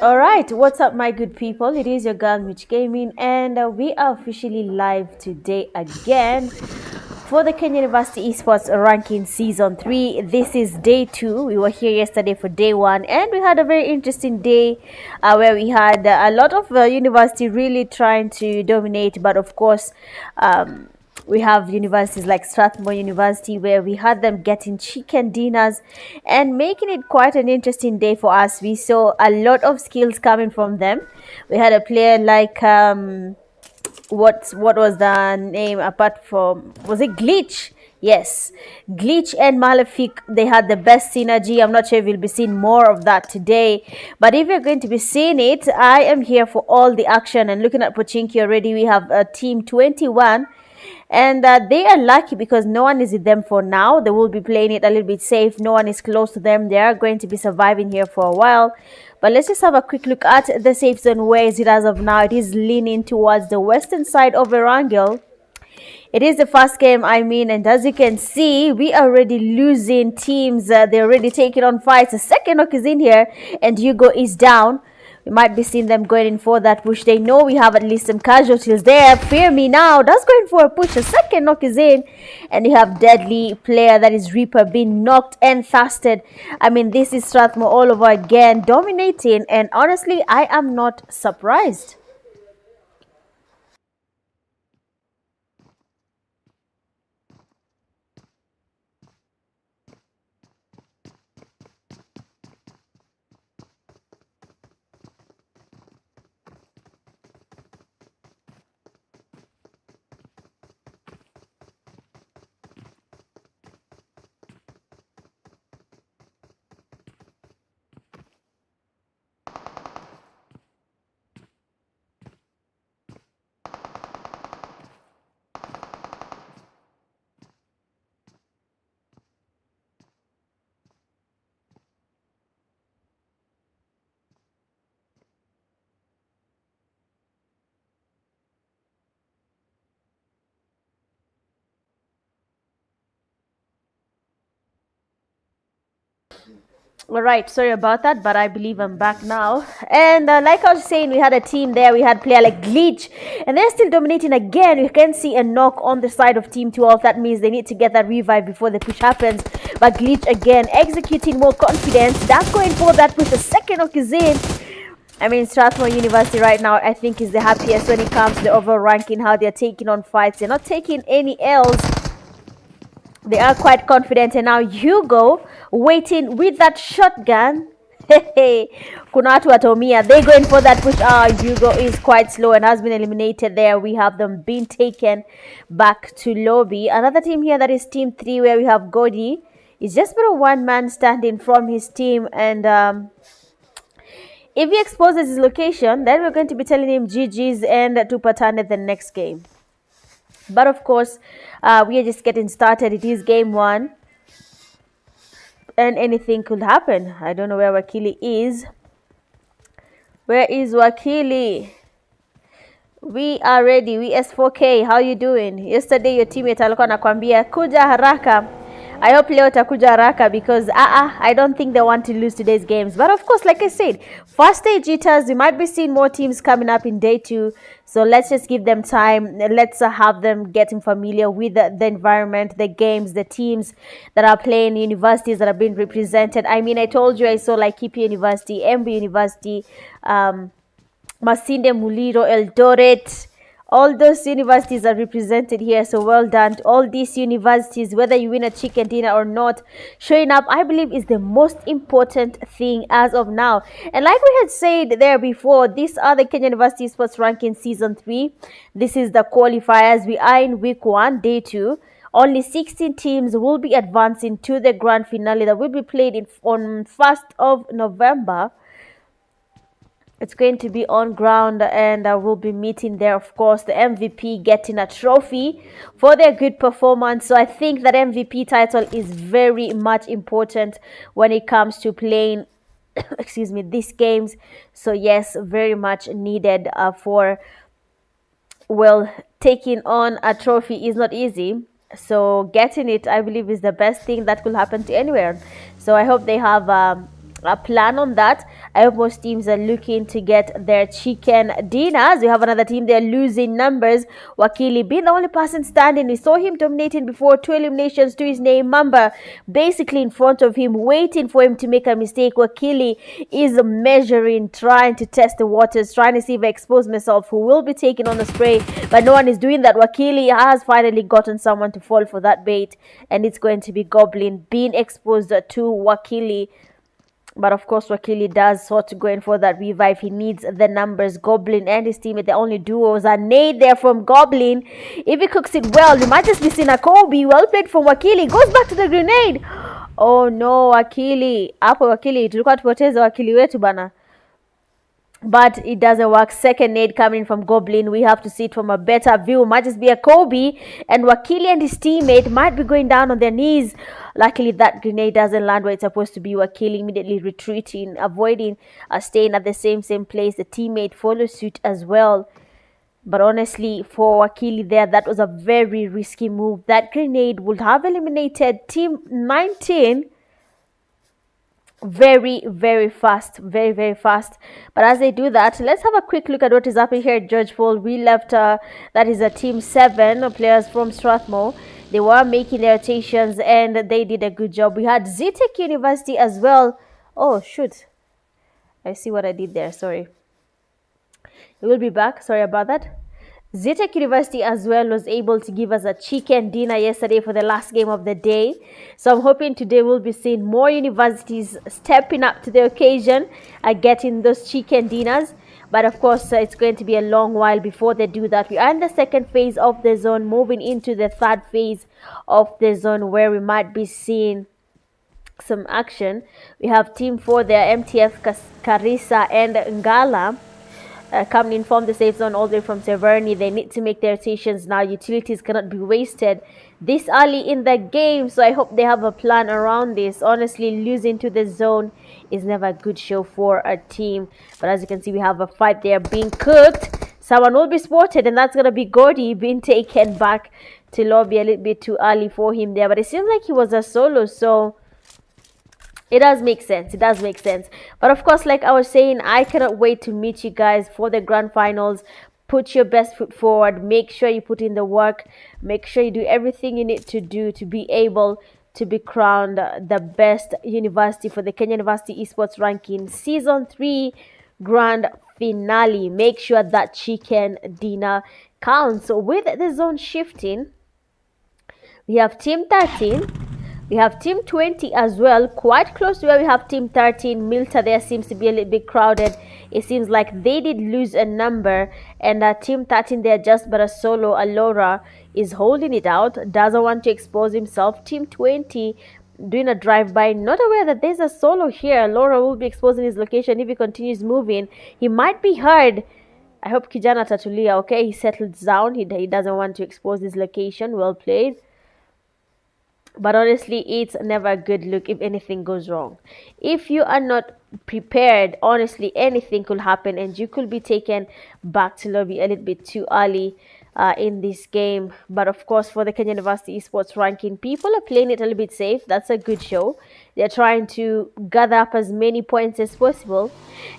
All right, what's up, my good people? It is your girl Mitch Gaming, and we are officially live today again for the Kenya University Esports Ranking Season 3. This is day 2. We were here yesterday for day 1, and we had a very interesting day where we had a lot of university really trying to dominate, but of course, we have universities like Strathmore University where we had them getting chicken dinners and making it quite an interesting day for us. We saw a lot of skills coming from them. We had a player like what was the name apart from, was it Glitch? Yes, Glitch and Malefic, they had the best synergy. I'm not sure if we'll be seeing more of that today, but if you're going to be seeing it, I am here for all the action. And looking at Pochinki already, we have a team 21, and they are lucky because no one is with them for now. They will be playing it a little bit safe. No one is close to them. They are going to be surviving here for a while. But let's just have a quick look at the safe zone. Where is it as of now? It is leaning towards the western side of Erangel. It is the first game, and as you can see, we are already losing teams. They're already taking on fights. The second knock is in here, and Hugo is down. We might be seeing them going in for that push. They know we have at least some casualties there. Fear me now. That's going for a push. The second knock is in, and you have deadly player, that is Reaper, being knocked and fasted. This is Strathmore all over again, dominating, and honestly, I am not surprised. All right, sorry about that, but I believe I'm back now. And like I was saying, we had a team there. We had player like Glitch, and they're still dominating again. You can see a knock on the side of Team 12. That means they need to get that revive before the push happens. But Glitch again executing more confidence. That's going for that push. The second knock is in. Strathmore University right now, I think, is the happiest when it comes to the overall ranking, how they're taking on fights. They're not taking any L's. They are quite confident, and now Hugo waiting with that shotgun. Kuna watu watomia. They're going for that push. Hugo is quite slow and has been eliminated there. We have them being taken back to lobby. Another team here, that is team 3, where we have Godi. It's just been a one-man standing from his team, and if he exposes his location, then we're going to be telling him GG's and to Patane the next game. But of course, we are just getting started. It is game 1, and anything could happen. I don't know where Wakili is. Where is Wakili? We are ready. WS4K, how you doing? Yesterday your teammate alikuwa anakuambia kuja haraka. I hope leo utakuja haraka, because I don't think they want to lose today's games. But of course, like I said, first day jitters, we might be seeing more teams coming up in day 2. So let's just give them time. Let's have them getting familiar with the environment, the games, the teams that are playing, universities that are being represented. I told you I saw like Kipi University, MB University, Masinde Muliro, Eldoret. All those universities are represented here, so well done to all these universities. Whether you win a chicken dinner or not, showing up, I believe, is the most important thing as of now. And like we had said there before, these are the Kenya University Sports Ranking Season 3. This is the qualifiers. We are in week 1, day 2. Only 16 teams will be advancing to the grand finale that will be played on 1st of November. It's going to be on ground, and we'll be meeting there, of course, the MVP getting a trophy for their good performance. So I think that MVP title is very much important when it comes to playing excuse me, these games. So yes, very much needed for, well, taking on a trophy is not easy. So getting it, I believe, is the best thing that could happen to anywhere. So I hope they have a plan on that. I hope most teams are looking to get their chicken dinners. We have another team, they're losing numbers. Wakili being the only person standing. We saw him dominating before, 2 eliminations to his name. Mamba basically in front of him, waiting for him to make a mistake. Wakili is measuring, trying to test the waters, trying to see if I expose myself, who will be taking on the spray, but no one is doing that. Wakili has finally gotten someone to fall for that bait, and it's going to be Goblin being exposed to Wakili. But of course, Wakili does sort of going for that revive. He needs the numbers. Goblin and his teammate, the only duos. A nade there from Goblin. If he cooks it well, we might just be seeing a Kobe. Well played from Wakili. Goes back to the grenade. Oh no, Wakili. Hapo Wakili. Tulikuwa tupoteza Wakili wetu bana. But it doesn't work. Second nade coming from Goblin. We have to see it from a better view. Might just be a Kobe. And Wakili and his teammate might be going down on their knees. Luckily, that grenade doesn't land where it's supposed to be. Wakili immediately retreating, avoiding staying at the same place. The teammate follows suit as well. But honestly, for Wakili there, that was a very risky move. That grenade would have eliminated Team 19 very fast, very fast. But as they do that, let's have a quick look at what is happening here at George Paul. We left that is a team 7 players from Strathmore. They were making their rotations and they did a good job. We had Zetech University as well. Oh shoot, I see what I did there, sorry. We will be back, sorry about that. Zetech University as well was able to give us a chicken dinner yesterday for the last game of the day. So I'm hoping today we'll be seeing more universities stepping up to the occasion and getting those chicken dinners. But of course, it's going to be a long while before they do that. We are in the second phase of the zone, moving into the third phase of the zone where we might be seeing some action. We have Team 4 there, MTF, Karisa and Ngala. Coming in from the safe zone all the way from Severny. They need to make their rotations now. Utilities cannot be wasted this early in the game, so I hope they have a plan around this. Honestly, losing to the zone is never a good show for a team. But as you can see, we have a fight there being cooked. Someone will be spotted, and that's going to be Gordy being taken back to lobby a little bit too early for him there. But it seems like he was a solo, so it does make sense. It does make sense. But of course, like I was saying, I cannot wait to meet you guys for the grand finals. Put your best foot forward. Make sure you put in the work. Make sure you do everything you need to do to be able to be crowned the best university for the Kenya University Esports Ranking Season 3 Grand Finale. Make sure that chicken dinner counts. So with the zone shifting, we have Team 13. We have Team 20 as well, quite close to where we have Team 13. Milta there seems to be a little bit crowded. It seems like they did lose a number. And Team 13 there, just but a solo. Alora is holding it out, doesn't want to expose himself. Team 20 doing a drive-by, not aware that there's a solo here. Alora will be exposing his location if he continues moving. He might be heard. I hope Kijana Tatulia, okay, he settles down. He doesn't want to expose his location. Well played. But honestly, it's never a good look if anything goes wrong. If you are not prepared, honestly, anything could happen and you could be taken back to lobby a little bit too early in this game. But of course, for the Kenya University Esports Ranking, people are playing it a little bit safe. That's a good show. They're trying to gather up as many points as possible.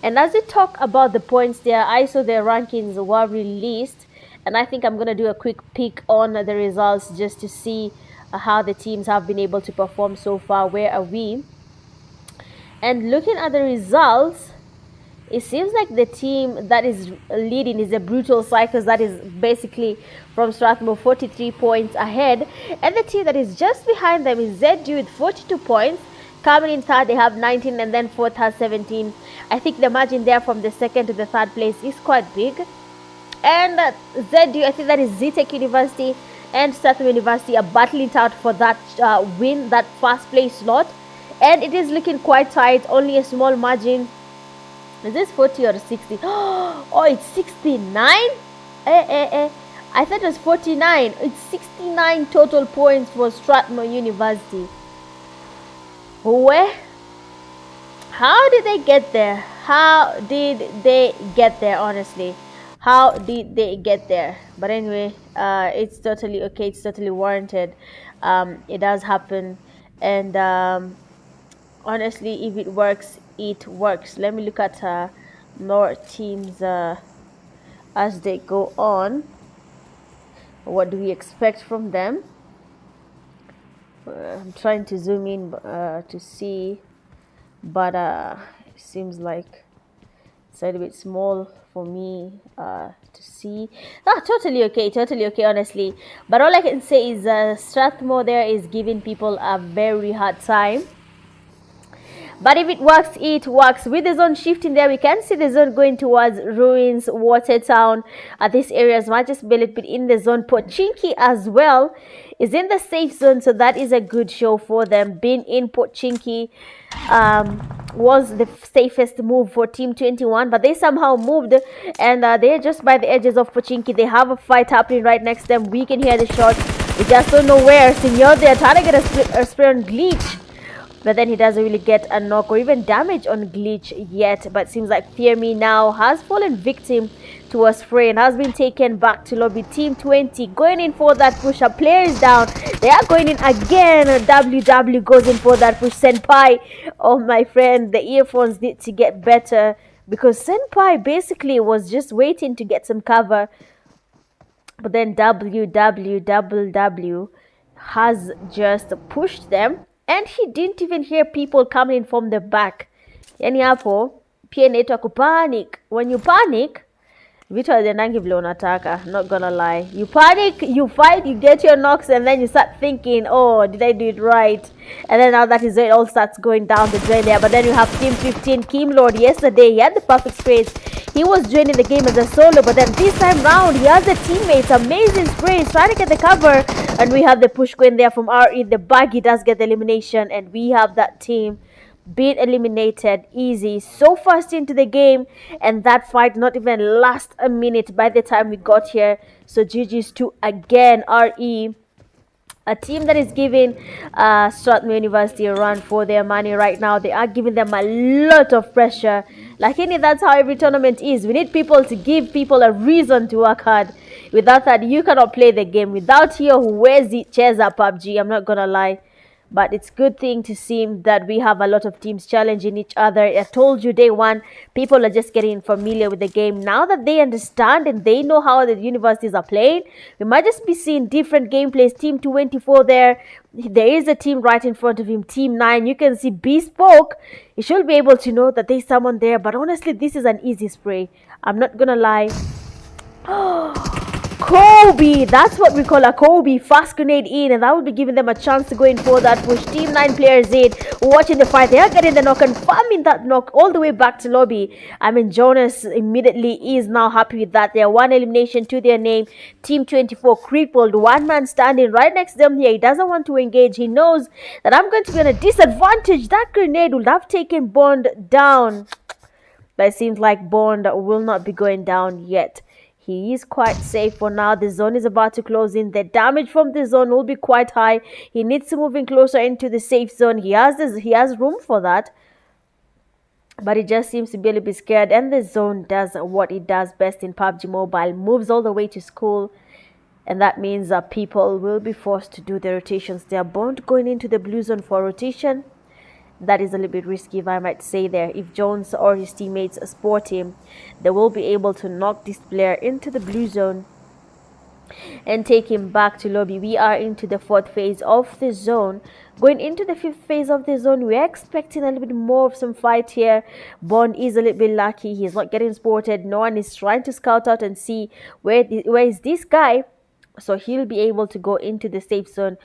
And as we talk about the points there, I saw their rankings were released. And I think I'm going to do a quick peek on the results just to see how the teams have been able to perform so far. Where are we? And looking at the results, it seems like the team that is leading is the Brutal Cycles, that is basically from Strathmore, 43 points ahead. And the team that is just behind them is ZU with 42 points. Coming in third, they have 19, and then fourth has 17. I think the margin there from the second to the third place is quite big. And ZU, I think that is Zetech University and Strathmore University are battling it out for that win, that first place slot. And it is looking quite tight, only a small margin. Is this 40 or 60? Oh, it's 69? I thought it was 49. It's 69 total points for Strathmore University. Where? How did they get there? How did they get there? Honestly, how did they get there? But anyway, it's totally okay. It's totally warranted. It does happen, and honestly, if it works, it works. Let me look at more teams as they go on. What do we expect from them? I'm trying to zoom in to see, but it seems like it's a little bit small for me to see. Totally okay, honestly. But all I can say is Strathmore there is giving people a very hard time. But if it works, it works. With the zone shifting there, we can see the zone going towards Ruins, Watertown. This area as much as a little bit in the zone. Pochinki as well is in the safe zone, so that is a good show for them. Being in Pochinki was the safest move for Team 21, but they somehow moved, and they're just by the edges of Pochinki. They have a fight happening right next to them. We can hear the shot. We just don't know where. Senor, they're trying to get a spray on Glitch. But then he doesn't really get a knock or even damage on Glitch yet. But it seems like Fear Me now has fallen victim to a spray and has been taken back to lobby. Team 20 going in for that push. A player is down. They are going in again. WW goes in for that push. Senpai, oh my friend, the earphones need to get better, because Senpai basically was just waiting to get some cover. But then WW has just pushed them. And he didn't even hear people coming in from the back. Yani hapo pia inaitwa kupanic. When you panic, vitu haziendangi vile unataka, not gonna lie. You panic, you fight, you get your knocks, and then you start thinking, oh, did I do it right? And then now that is it all starts going down the drain there. But then you have Team 15, Kim Lord. Yesterday, he had the perfect space. He was joining the game as a solo, but then this time round, he has the teammates. Amazing sprays, trying to get the cover. And we have the push going there from RE. The Baggy does get the elimination, and we have that team being eliminated easy, so fast into the game, and that fight not even last a minute by the time we got here. So GG's to again RE, a team that is giving Strathmore University a run for their money right now. They are giving them a lot of pressure. Like that's how every tournament is. We need people to give people a reason to work hard. Without that, you cannot play the game. Without here, who wears the chairs at PUBG, I'm not gonna lie. But it's a good thing to see that we have a lot of teams challenging each other. I told you day one, people are just getting familiar with the game. Now that they understand and they know how the universities are playing, we might just be seeing different gameplays. Team 24 there. There is a team right in front of him. Team 9. You can see Bespoke. You should be able to know that there's someone there. But honestly, this is an easy spray. I'm not going to lie. Kobe, that's what we call a Kobe. Fast grenade in, and that would be giving them a chance to go in for that push. Team 9 players in, watching the fight. They are getting the knock and farming that knock all the way back to lobby. I mean, Jonas immediately is now happy with that. They are one elimination to their name. Team 24 crippled, one man standing right next to them here. He doesn't want to engage. He knows that I'm going to be on a disadvantage. That grenade would have taken Bond down, but it seems like Bond will not be going down yet. He is quite safe for now. The zone is about to close in. The damage from the zone will be quite high. He needs to move in closer into the safe zone. He has room for that, but he just seems to be a little bit scared. And the zone does what it does best in PUBG Mobile, moves all the way to school, and that means that people will be forced to do the rotations. They are bound going into the blue zone for rotation. That is a little bit risky, if I might say there. If Jones or his teammates spot him, they will be able to knock this player into the blue zone and take him back to lobby. We are into the 4th phase of the zone. Going into the 5th phase of the zone, we are expecting a little bit more of some fight here. Bond is a little bit lucky. He's not getting spotted. No one is trying to scout out and see where is this guy. So he'll be able to go into the safe zone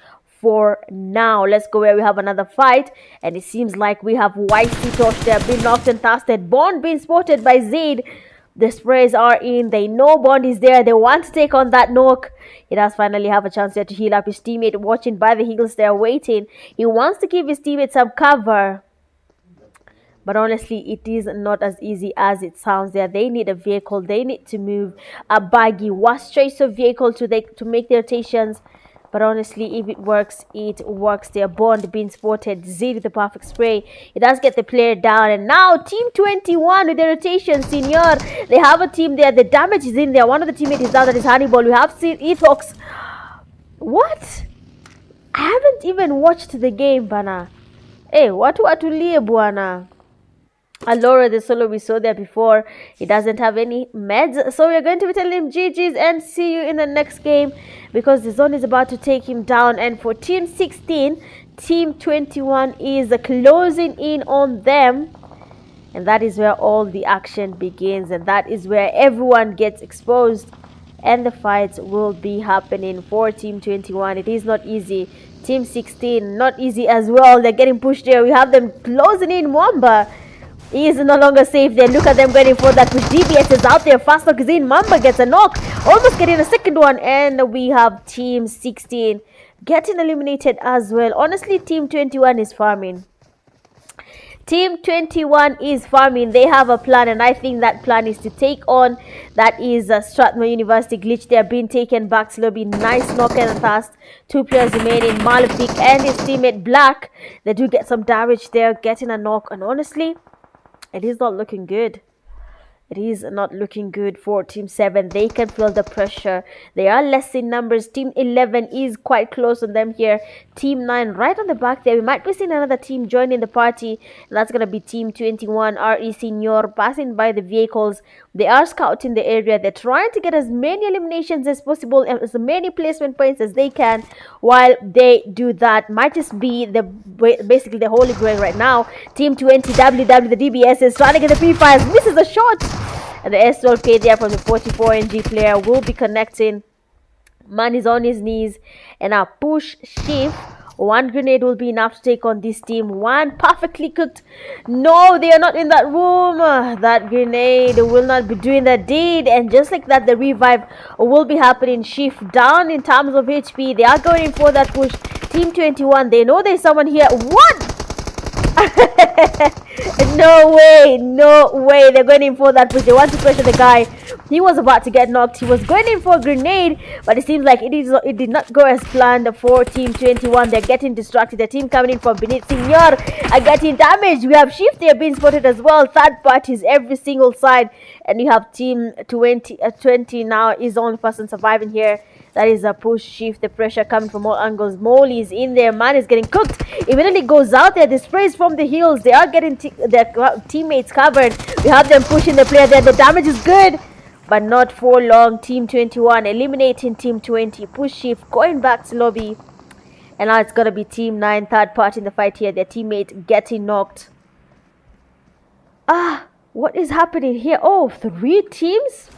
for now. Let's go where we have another fight, and it seems like we have White Tosh there being knocked and tasted. Bond being spotted by Zaid. The sprays are in. They know Bond is there. They want to take on that knock. He does finally have a chance there to heal up his teammate, watching by the heels there, waiting. He wants to give his teammate some cover, but honestly, it is not as easy as it sounds there. They need a vehicle. They need to move. A Baggy, worst choice of vehicle to make their rotations. But honestly, if it works, it works. Their bond being spotted. Z with the perfect spray. It does get the player down. And now Team 21 with the rotation. Senior. They have a team there. The damage is in there. One of the teammates is down. That is Hannibal. We have seen Ethox. What? I haven't even watched the game, bana. Hey, watu watulie bwana. Alora, the solo we saw there before, he doesn't have any meds, so we're going to be telling him GG's and see you in the next game, because the zone is about to take him down. And for Team 16, Team 21 is closing in on them, and that is where all the action begins, and that is where everyone gets exposed, and the fights will be happening for Team 21. It is not easy. Team 16, not easy as well. They're getting pushed there. We have them closing in. Mwamba, he is no longer safe there. Look at them getting for that push. DBS is out there. Fast knock is in. Mamba gets a knock. Almost getting a second one. And we have Team 16 getting eliminated as well. Honestly, Team 21 is farming. Team 21 is farming. They have a plan, and I think that plan is to take on, that is Strathmore University. Glitch there being taken back slowly. Nice knock and fast. 2 players remaining. Malefic and his teammate Black. They do get some damage there, getting a knock, and honestly, it is not looking good. It is not looking good for Team 7. They can feel the pressure. They are less in numbers. Team 11 is quite close on them here. Team 9 right on the back there. We might be seeing another team joining the party. And that's going to be Team 21. RE Senior passing by the vehicles. They are scouting the area. They're trying to get as many eliminations as possible, as many placement points as they can. While they do that, might just be basically the holy grail right now. Team 20 WW, the DBS, is trying to get the P-Fires. Misses a shot. And the S12K there from the 44 NG player will be connecting. Man is on his knees. And a push shift. One grenade will be enough to take on this team. One perfectly cooked. No, they are not in that room. That grenade will not be doing the deed. And just like that, the revive will be happening. Shift down in terms of HP. They are going in for that push. Team 21, they know there's someone here. What? No way, no way. They're going in for that push. They want to pressure the guy. He was about to get knocked. He was going in for a grenade, but it seems like it did not go as planned for Team 21. They're getting distracted. The team coming in from beneath. Senior are getting damaged. We have Shift there being spotted as well. Third parties every single side, and you have Team 20 now is the only person surviving here. That is a push shift. The pressure coming from all angles. Molly is in there. Man is getting cooked. Immediately goes out there. The sprays from the heels. They are getting their teammates covered. We have them pushing the player there. The damage is good, but not for long. Team 21 eliminating Team 20. Push shift going back to lobby. And now it's going to be Team 9. Third part in the fight here. Their teammate getting knocked. What is happening here? Oh, 3 teams?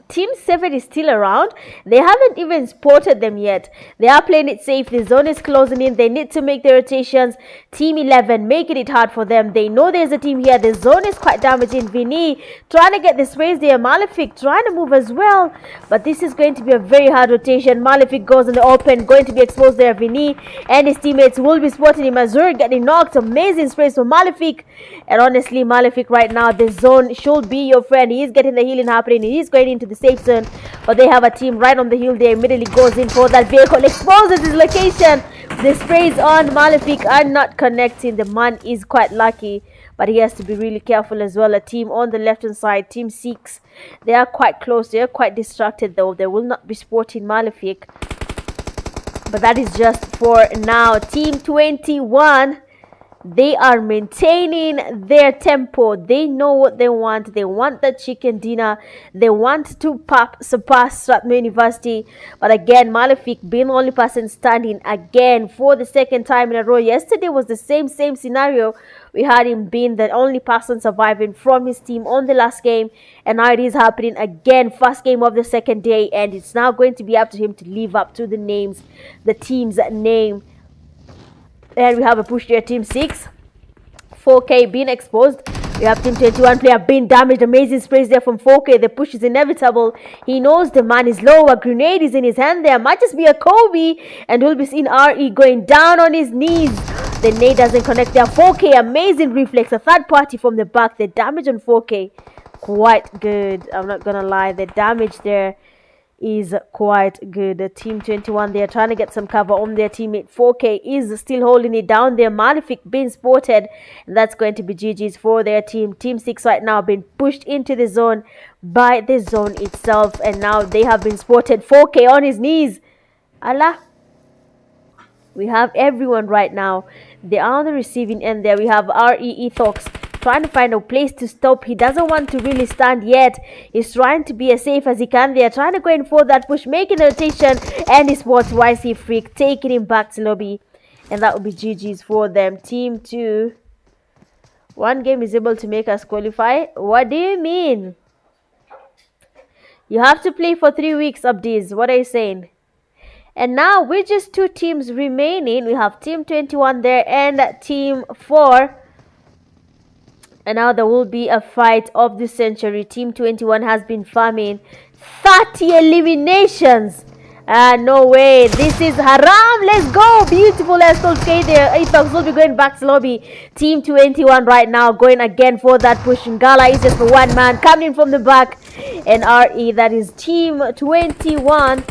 Team 7 is still around. They haven't even spotted them yet. They are playing it safe. The zone is closing in. They need to make the rotations. Team 11 making it hard for them. They know there's a team here. The zone is quite damaging. Vinny trying to get the sprays there. Malefic trying to move as well. But this is going to be a very hard rotation. Malefic goes in the open. Going to be exposed there. Vinny and his teammates will be spotting him. Azur getting knocked. Amazing sprays for Malefic. And honestly, Malefic right now, the zone should be your friend. He is getting the healing happening. He is going into the safe zone, but they have a team right on the hill. They immediately goes in for that vehicle, exposes his location. The sprays on Malefic are not connecting. The man is quite lucky, but he has to be really careful as well. A team on the left hand side, Team 6, they are quite close. They are quite distracted though. They will not be sporting Malefic, but that is just for now. Team 21, they are maintaining their tempo. They know what they want. They want the chicken dinner. They want to surpass Strathmore University. But again, Malefic being the only person standing again for the second time in a row. Yesterday was the same scenario. We had him being the only person surviving from his team on the last game. And now it is happening again. First game of the second day. And it's now going to be up to him to live up to the team's name. And we have a push here, Team 6. 4K being exposed. We have Team 21 player being damaged. Amazing sprays there from 4K. The push is inevitable. He knows the man is low. A grenade is in his hand there. Might just be a Kobe. And we'll be seeing RE going down on his knees. The nade doesn't connect there. 4K, amazing reflex. A third party from the back. The damage on 4K, quite good. I'm not going to lie. The damage there is quite good. Team 21, they are trying to get some cover on their teammate. 4K is still holding it down there. Malefic being spotted, and that's going to be GG's for their team. Team 6 right now being pushed into the zone by the zone itself, and now they have been spotted. 4K on his knees. Allah. We have everyone right now. They are on the receiving end there. We have RE Ethox trying to find a place to stop. He doesn't want to really stand yet. He's trying to be as safe as he can. They are trying to go in for that push, making a rotation, and he spots YC Freak, taking him back to lobby. And that will be GG's for them. Team 2. One game is able to make us qualify. What do you mean? You have to play for 3 weeks, Abdiz. What are you saying? And now with just 2 teams remaining, we have Team 21 there and Team 4. And now there will be a fight of the century. Team 21 has been farming 30 eliminations. No way. This is haram. Let's go. Beautiful. Let's go skate there. Ethox will be going back to lobby. Team 21 right now going again for that push. Ngala is just for one man coming in from the back. And RE, that is Team 21.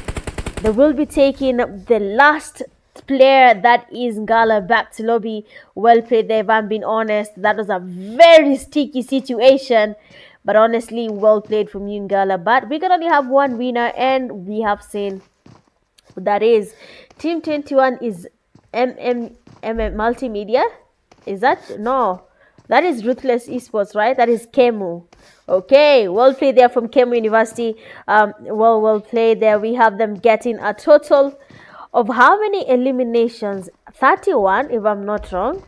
They will be taking the last player, that is Ngala, back to lobby. Well played there, if I'm being honest. That was a very sticky situation. But honestly, well played from you, Ngala. But we can only have one winner, and we have seen who that is. Team 21 is Multimedia. Is that? No. That is Ruthless Esports, right? That is Kemu. Okay, well played there from Kemu University. Well played there. We have them getting a total of how many eliminations? 31, if I'm not wrong.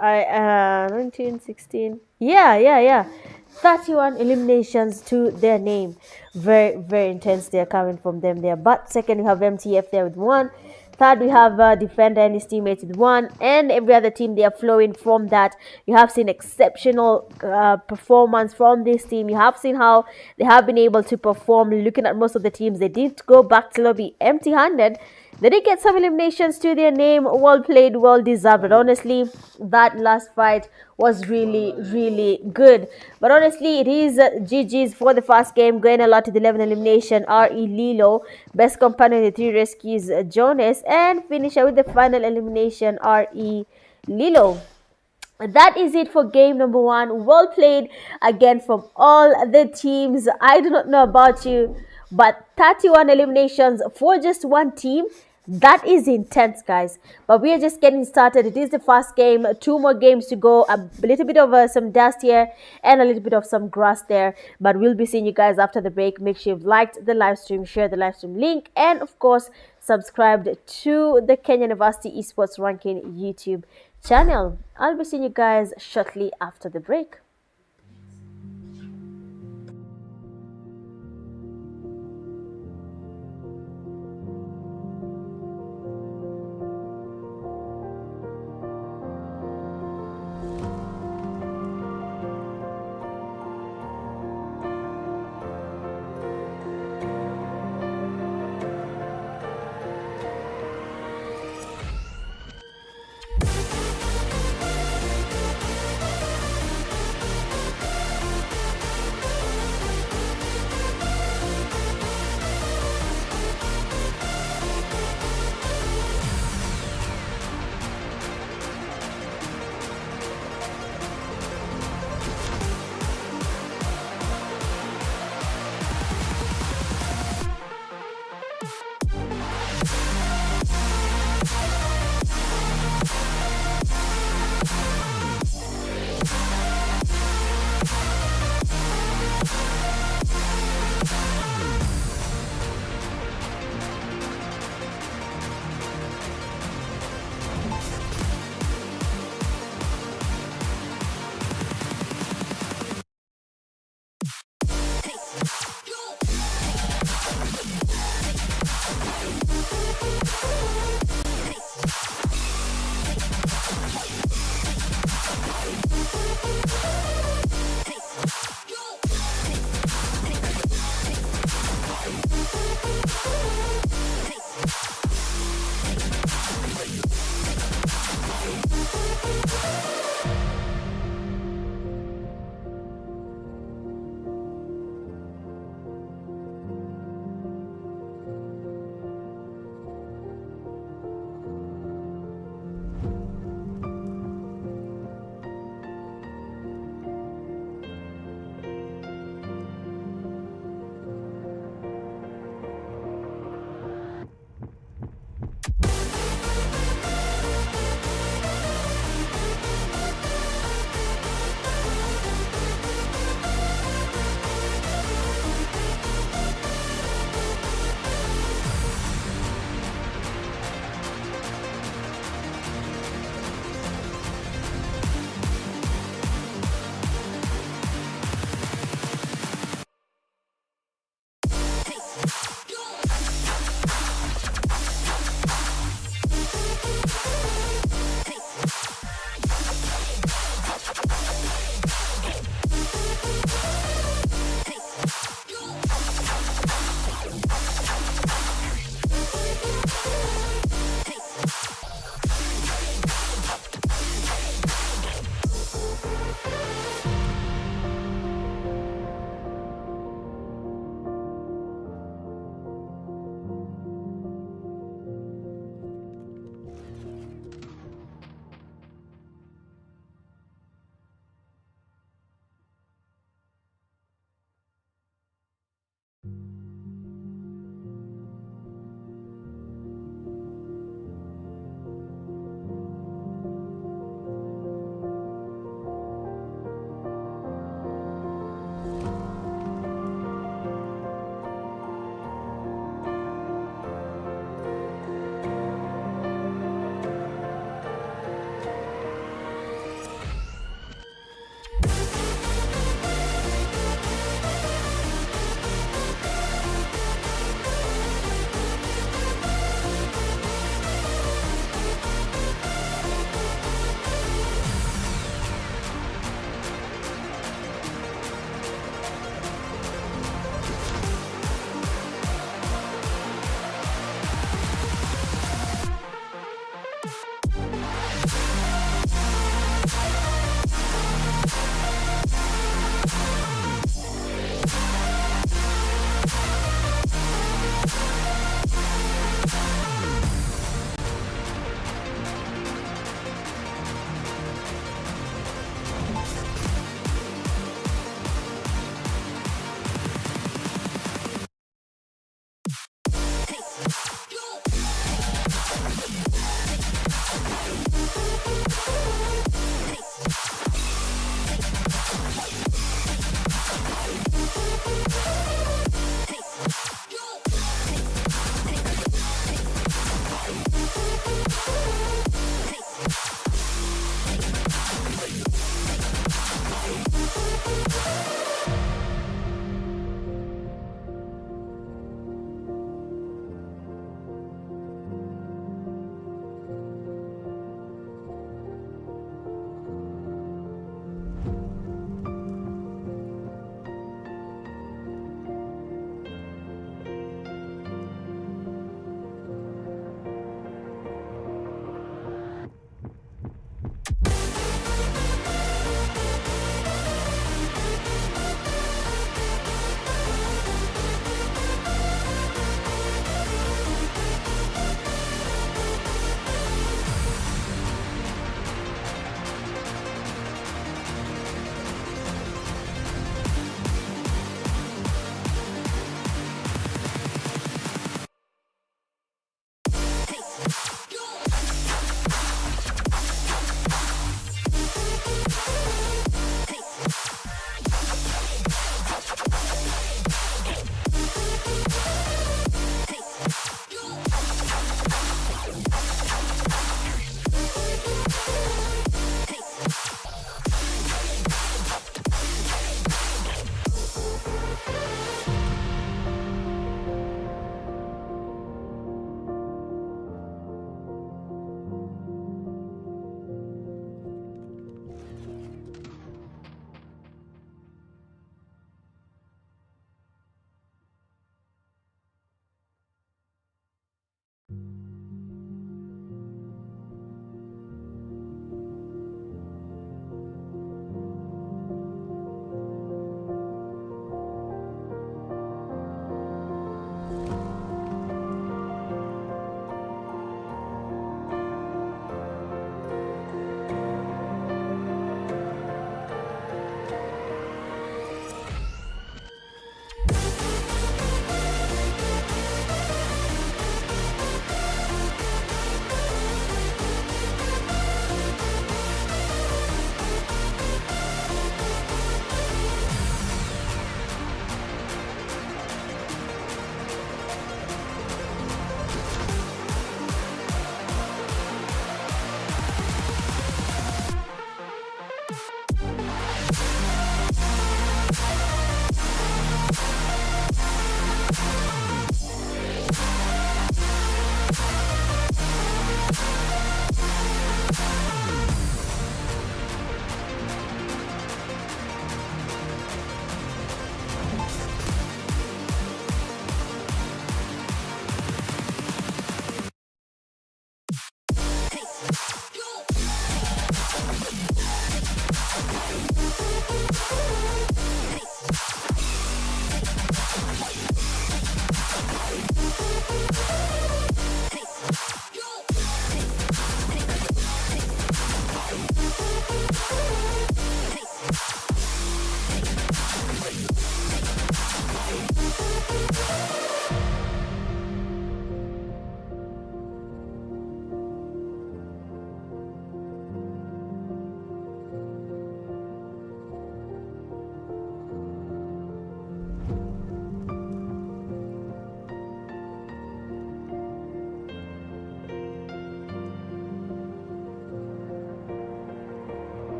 19, 16. Yeah. 31 eliminations to their name. Very, very intense. They're coming from them there. But second, we have MTF there with 1. Third, we have Defender and his teammates with 1, and every other team, they are flowing from that. You have seen exceptional performance from this team. You have seen how they have been able to perform. Looking at most of the teams, they did go back to lobby empty-handed. They did get some eliminations to their name. Well played, well deserved. But honestly, that last fight was really, really good. But honestly, it is GG's for the first game. Going a lot to the 11 elimination. RE Lilo, best companion in the 3 rescues, Jonas, and finisher with the final elimination, RE Lilo. That is it for game number 1. Well played again from all the teams. I do not know about you, but 31 eliminations for just one team. That is intense, guys. But we are just getting started. It is the first game. 2 more games to go. A little bit of some dust here and a little bit of some grass there. But we'll be seeing you guys after the break. Make sure you've liked the live stream, share the live stream link, and of course, subscribed to the Kenya University Esports Ranking YouTube channel. I'll be seeing you guys shortly after the break.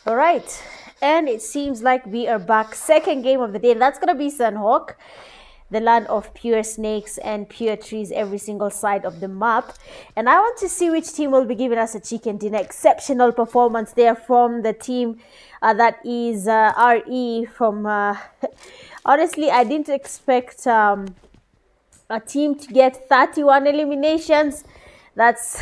All right, and it seems like we are back. Second game of the day. That's gonna be Sunhawk, the land of pure snakes and pure trees every single side of the map. And I want to see which team will be giving us a chicken dinner. Exceptional performance there from the team that is RE from... honestly, I didn't expect a team to get 31 eliminations. That's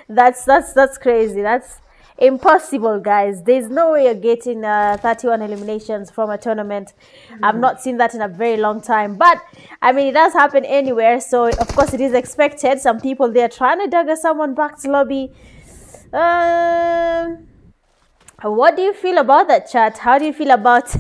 that's crazy. That's impossible, guys. There's no way you're getting 31 eliminations from a tournament. I've not seen that in a very long time, but I mean, it does happen anywhere, so of course it is expected. Some people, they're trying to dagger someone back to lobby. What do you feel about that, chat? How do you feel about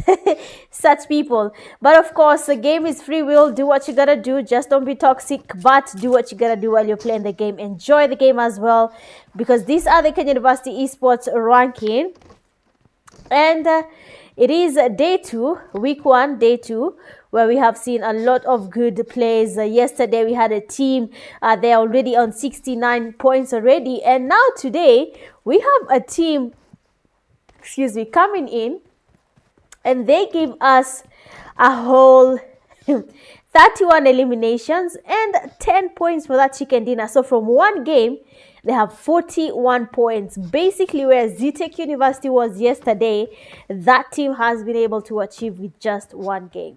such people? But of course, the game is free will. Do what you gotta do. Just don't be toxic, but do what you gotta do while you're playing the game. Enjoy the game as well, because these are the Kenya University Esports ranking. And it is day 2, week 1, day 2, where we have seen a lot of good plays. Yesterday, we had a team. They're already on 69 points already. And now today, we have a team coming in, and they give us a whole 31 eliminations and 10 points for that chicken dinner. So from one game, they have 41 points. Basically, where ZTech University was yesterday, that team has been able to achieve with just one game.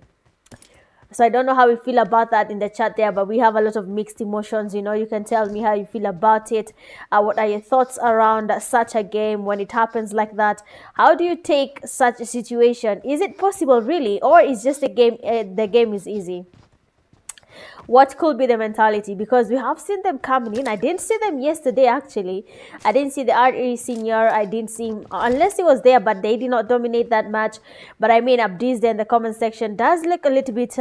So I don't know how you feel about that in the chat there, but we have a lot of mixed emotions. You know, you can tell me how you feel about it. What are your thoughts around such a game when it happens like that? How do you take such a situation? Is it possible really, or is just a game? The game is easy. What could be the mentality? Because we have seen them coming in. I didn't see them yesterday, actually. I didn't see the RE senior. I didn't see him, unless he was there, but they did not dominate that match. But I mean, Abdi's there in the comment section does look a little bit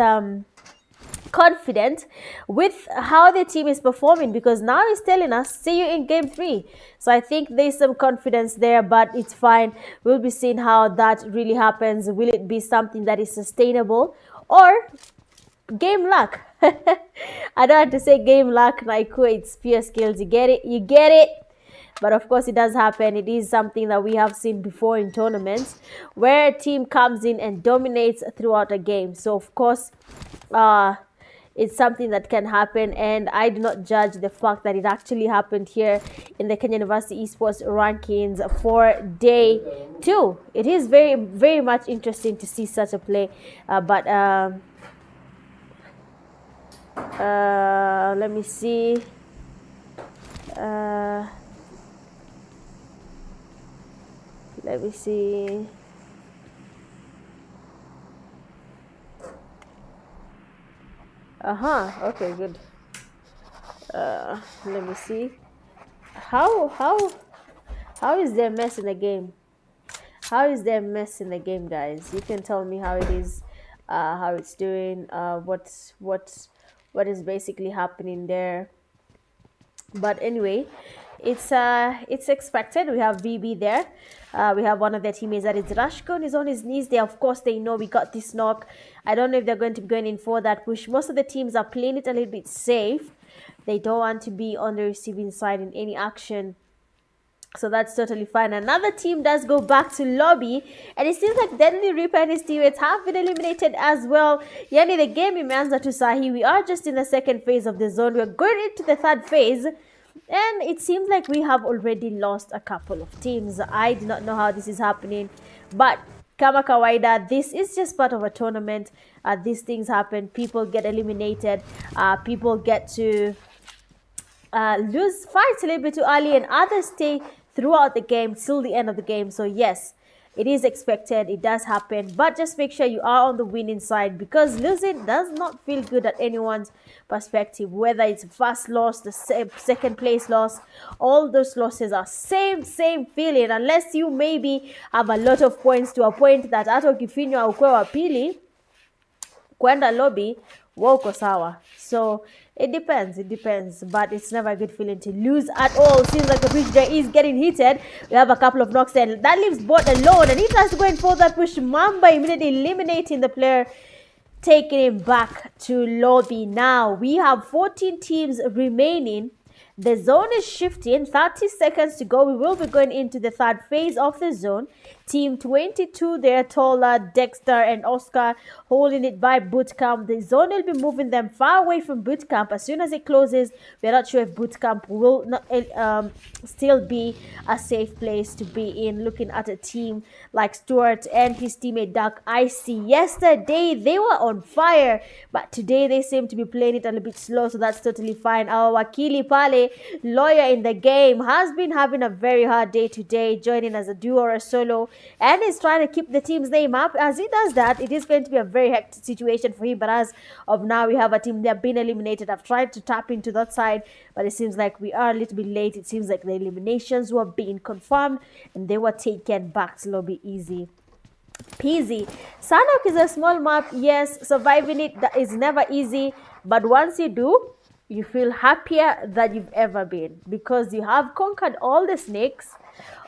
confident with how the team is performing, because now he's telling us, see you in game 3. So I think there's some confidence there, but it's fine. We'll be seeing how that really happens. Will it be something that is sustainable, or game luck? I don't have to say game luck, like it's pure skills. You get it? You get it? But of course, it does happen. It is something that we have seen before in tournaments, where a team comes in and dominates throughout a game. So of course, it's something that can happen, and I do not judge the fact that it actually happened here in the Kenya University Esports rankings for day 2. It is very, very much interesting to see such a play, let me see. Let me see. Okay, good. Let me see. How is there mess in the game? How is there mess in the game, guys? You can tell me how it is, how it's doing, what is basically happening there. But anyway, it's expected. We have VB there. We have one of their teammates, that is Rashkon, is on his knees there. Of course, they know we got this knock. I don't know if they're going to be going in for that push. Most of the teams are playing it a little bit safe. They don't want to be on the receiving side in any action. So that's totally fine. Another team does go back to lobby, and it seems like Deadly Reaper and his teammates have been eliminated as well. Yani, the game imeanza to sahi. We are just in the second phase of the zone. We're going into the third phase, and it seems like we have already lost a couple of teams. I do not know how this is happening, but kama kawaida, this is just part of a tournament. These things happen. People get eliminated. People get to lose fights a little bit too early, and others stay throughout the game till the end of the game. So yes, it is expected. It does happen, but just make sure you are on the winning side, because losing does not feel good at anyone's perspective. Whether it's first loss, the second place loss, all those losses are same feeling, unless you maybe have a lot of points to a point that hata ukifinywa ukwe wa pili kwenda lobby wako sawa. So it depends, but it's never a good feeling to lose at all. Seems like the push there is getting heated. We have a couple of knocks, and that leaves Bot alone, and he tries to go in for that push. Mamba immediately eliminating the player, taking him back to lobby. Now we have 14 teams remaining. The zone is shifting. 30 seconds to go. We will be going into the third phase of the zone. Team 22 there, Tola, Dexter, and Oscar holding it by Bootcamp. The zone will be moving them far away from Bootcamp. As soon as it closes, we're not sure if Bootcamp will not still be a safe place to be in. Looking at a team like Stuart and his teammate Dark Icy. Yesterday, they were on fire, but today they seem to be playing it a little bit slow, so that's totally fine. Our Wakili Pale, lawyer in the game, has been having a very hard day today, joining as a duo or a solo, and is trying to keep the team's name up. As he does that, it is going to be a very hectic situation for him, but as of now, we have a team that have been eliminated. I've tried to tap into that side, but it seems like we are a little bit late. It seems like the eliminations were being confirmed, and they were taken back to lobby easy peasy. Sanok is a small map. Yes, surviving it is never easy, but once you do, you feel happier than you've ever been because you have conquered all the snakes,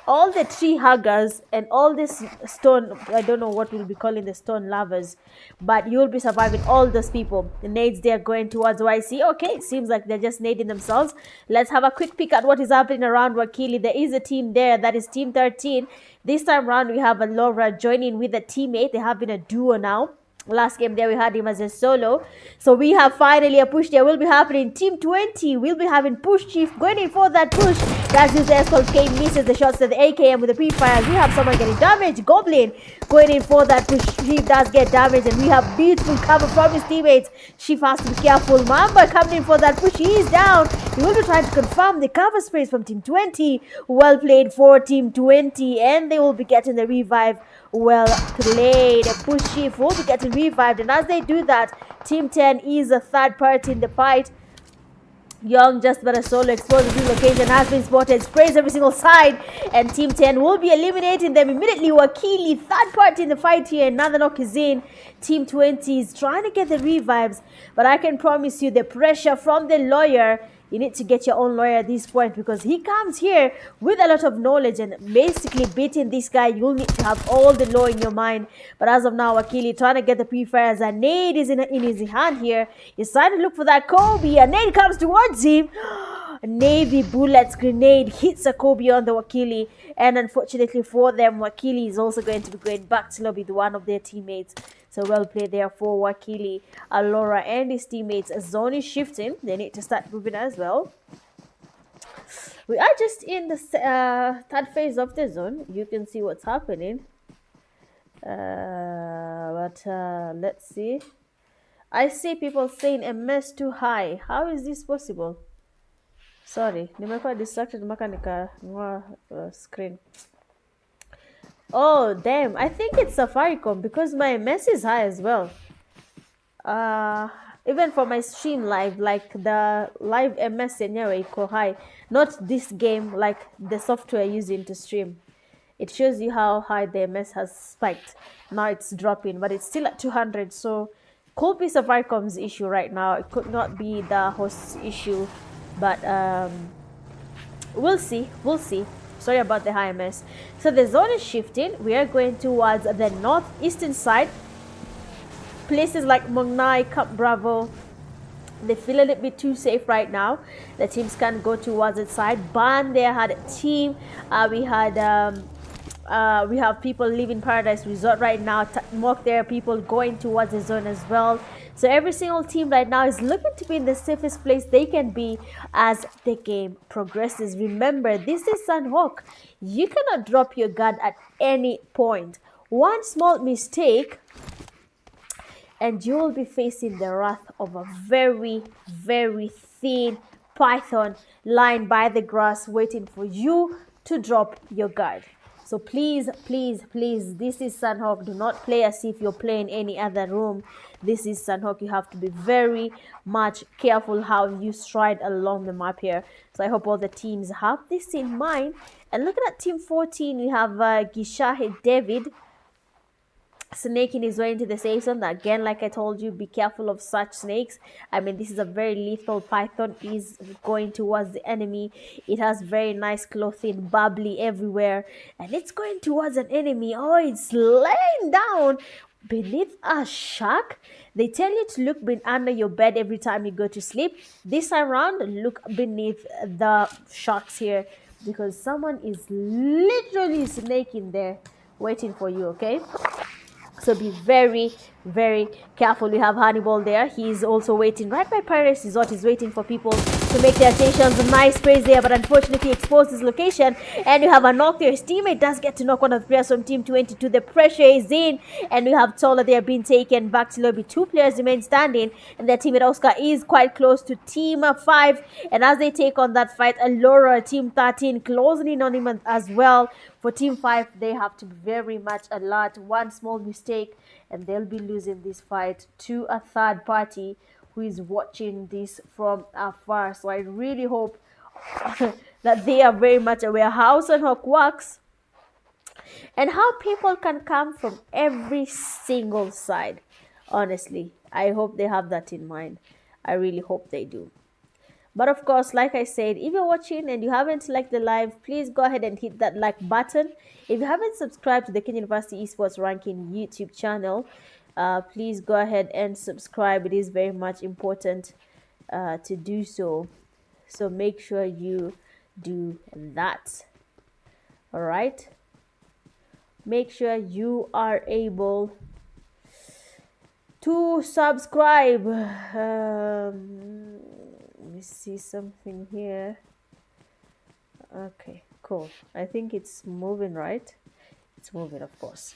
all the tree huggers, and all this stone, I don't know what we'll be calling the stone lovers, but you'll be surviving all those people. The nades, they're going towards YC. Okay, it seems like they're just nading themselves. Let's have a quick peek at what is happening around Wakili. There is a team there, that is team 13. This time around, we have a Laura joining with a teammate. They have been a duo now. Last game there we had him as a solo. So we have finally a push there will be happening. Team 20 will be having push chief going in for that push. That's his Escort K misses the shots to the AKM with the pre-fires. We have someone getting damaged. Goblin going in for that push. Chief does get damaged, and we have beautiful cover from his teammates. Chief has to be careful. Mamba coming in for that push. He is down. He will be trying to confirm the cover sprays from Team 20. Well played for Team 20, and they will be getting the revive. Well played. Push Chief will be getting revived, and as they do that, Team 10 is a third party in the fight. Young just but a solo exposes his location, has been spotted, sprays every single side, and Team 10 will be eliminating them immediately. Wakili, third party in the fight here, another knock is in. Team 20 is trying to get the revives, but I can promise you the pressure from the lawyer. You need to get your own lawyer at this point because he comes here with a lot of knowledge, and basically beating this guy, you'll need to have all the law in your mind. But as of now, Wakili trying to get the pre-fires. A nade is in his hand here. He's trying to look for that Kobe. A nade comes towards him. A Navy bullets grenade hits a Kobe on the Wakili, and unfortunately for them, Wakili is also going to be going back to lobby with one of their teammates. So well played there for Wakili, Alora, and his teammates. A zone is shifting. They need to start moving as well. We are just in the third phase of the zone. You can see what's happening. Let's see. I see people saying MS too high. How is this possible? Sorry, nimekuwa distracted mpaka nikanunua screen. Oh, damn. I think it's Safaricom because my MS is high as well. Even for my stream live, like the live MS anyway, iko high. Not this game, like the software using to stream. It shows you how high the MS has spiked. Now it's dropping, but it's still at 200. So could be Safaricom's issue right now. It could not be the host's issue. But we'll see. Sorry about the high MS. So the zone is shifting. We are going towards the northeastern side. Places like Mongnai, Camp Bravo, they feel a little bit too safe right now. The teams can go towards the side. Ban there had a team. We have people leaving Paradise Resort right now. Mock there, people going towards the zone as well. So every single team right now is looking to be in the safest place they can be as the game progresses. Remember, this is Sunhawk. You cannot drop your guard at any point. One small mistake, and you will be facing the wrath of a very, very thin python lying by the grass waiting for you to drop your guard. So please, please, please, this is Sunhawk. Do not play as if you're playing any other room. This is Sunhawk. You have to be very much careful how you stride along the map here. So I hope all the teams have this in mind. And looking at Team 14, we have Gishahe David snaking his way into the safe zone. Again, like I told you, be careful of such snakes. I mean, this is a very lethal python. Is going towards the enemy. It has very nice clothing, bubbly everywhere, and it's going towards an enemy. Oh, it's laying down. beneath a shark. They tell you to look under your bed every time you go to sleep. This time around, look beneath the sharks here, because someone is literally snaking there waiting for you, okay? So be very, very careful. We have Hannibal there. He's also waiting right by Pirates Resort. He's waiting for people to make their stations. A nice praise there, but unfortunately exposed his location. And we have a knock there. His teammate does get to knock one of the players from Team 22. The pressure is in. And we have Tola there being taken back to lobby. 2 players remain standing. And their teammate Oscar is quite close to Team 5. And as they take on that fight, Allura, Team 13, closing in on him as well. For Team 5, they have to be very much alert. One small mistake and they'll be losing this fight to a third party who is watching this from afar. So I really hope that they are very much aware how Sunhawk works and how people can come from every single side. Honestly, I hope they have that in mind. I really hope they do. But of course, like I said, if you're watching and you haven't liked the live, please go ahead and hit that like button. If you haven't subscribed to the Kenya University Esports Ranking YouTube channel, please go ahead and subscribe. It is very much important to do so. So make sure you do that. All right. Make sure you are able to subscribe. Let me see something here. Okay, cool. I think it's moving, right? It's moving, of course.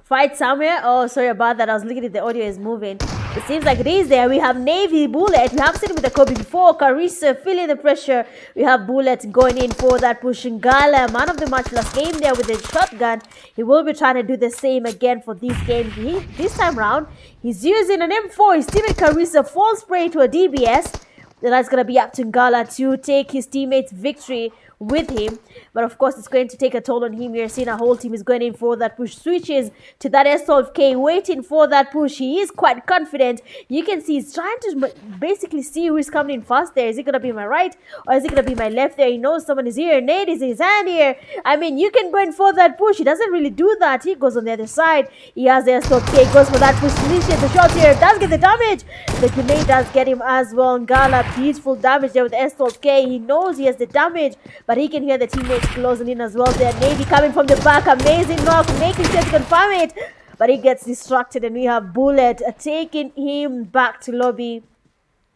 Fight somewhere. Oh, sorry about that. I was looking at the audio is moving. It seems like it is there. We have Navy Bullet. We have seen him with the Kobe before. Carissa feeling the pressure. We have Bullet going in for that pushing Gala. Man of the match last game there with the shotgun. He will be trying to do the same again for this game. This time round, he's using an M4. His teammate Carissa falls prey to a DBS. Then that's going to be up to Ngala to take his teammate's victory with him. But of course, it's going to take a toll on him here. Seeing a whole team is going in for that push. Switches to that S12K, waiting for that push. He is quite confident. You can see he's trying to basically see who is coming in fast there. Is it going to be my right or is it going to be my left there? He knows someone is here. Nate is in his hand here. I mean, you can go in for that push. He doesn't really do that. He goes on the other side. He has the S12K, goes for that push. Initiates the shot here. Does get the damage. The grenade does get him as well. Ngala, beautiful damage there with the S12K. He knows he has the damage, but he can hear the teammates closing in as well there. Navy coming from the back. Amazing knock, making sure to confirm it. But he gets distracted and we have Bullet taking him back to lobby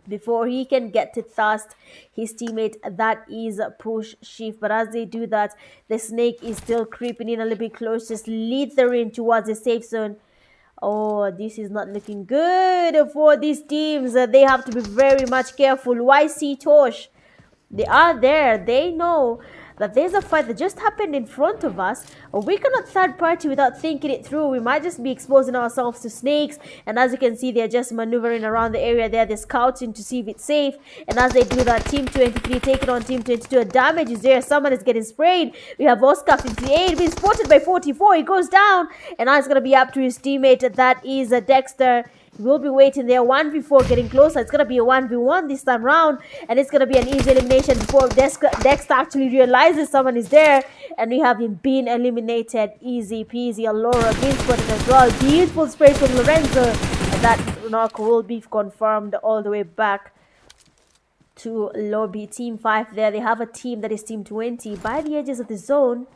before he can get to Thirst, his teammate. That is push shift. But as they do that, the snake is still creeping in a little bit close, just slithering towards the safe zone. Oh, this is not looking good for these teams. They have to be very much careful. YC Tosh, they are there. They know that there's a fight that just happened in front of us. We cannot third party without thinking it through. We might just be exposing ourselves to snakes. And as you can see, they're just maneuvering around the area there. They're scouting to see if it's safe. And as they do that, Team 23 taking on Team 22. A damage is there. Someone is getting sprayed. We have Oscar 58 being spotted by 44. He goes down. And now it's going to be up to his teammate. That is Dexter. We'll be waiting there. 1v4 getting closer. It's going to be a 1v1 this time round. And it's going to be an easy elimination before Dexter actually realizes someone is there. And we have him being eliminated. Easy peasy. Allura being spotted as well. Beautiful spray from Lorenzo. And that knock will be confirmed all the way back to lobby. Team 5 there. They have a team that is Team 20 by the edges of the zone.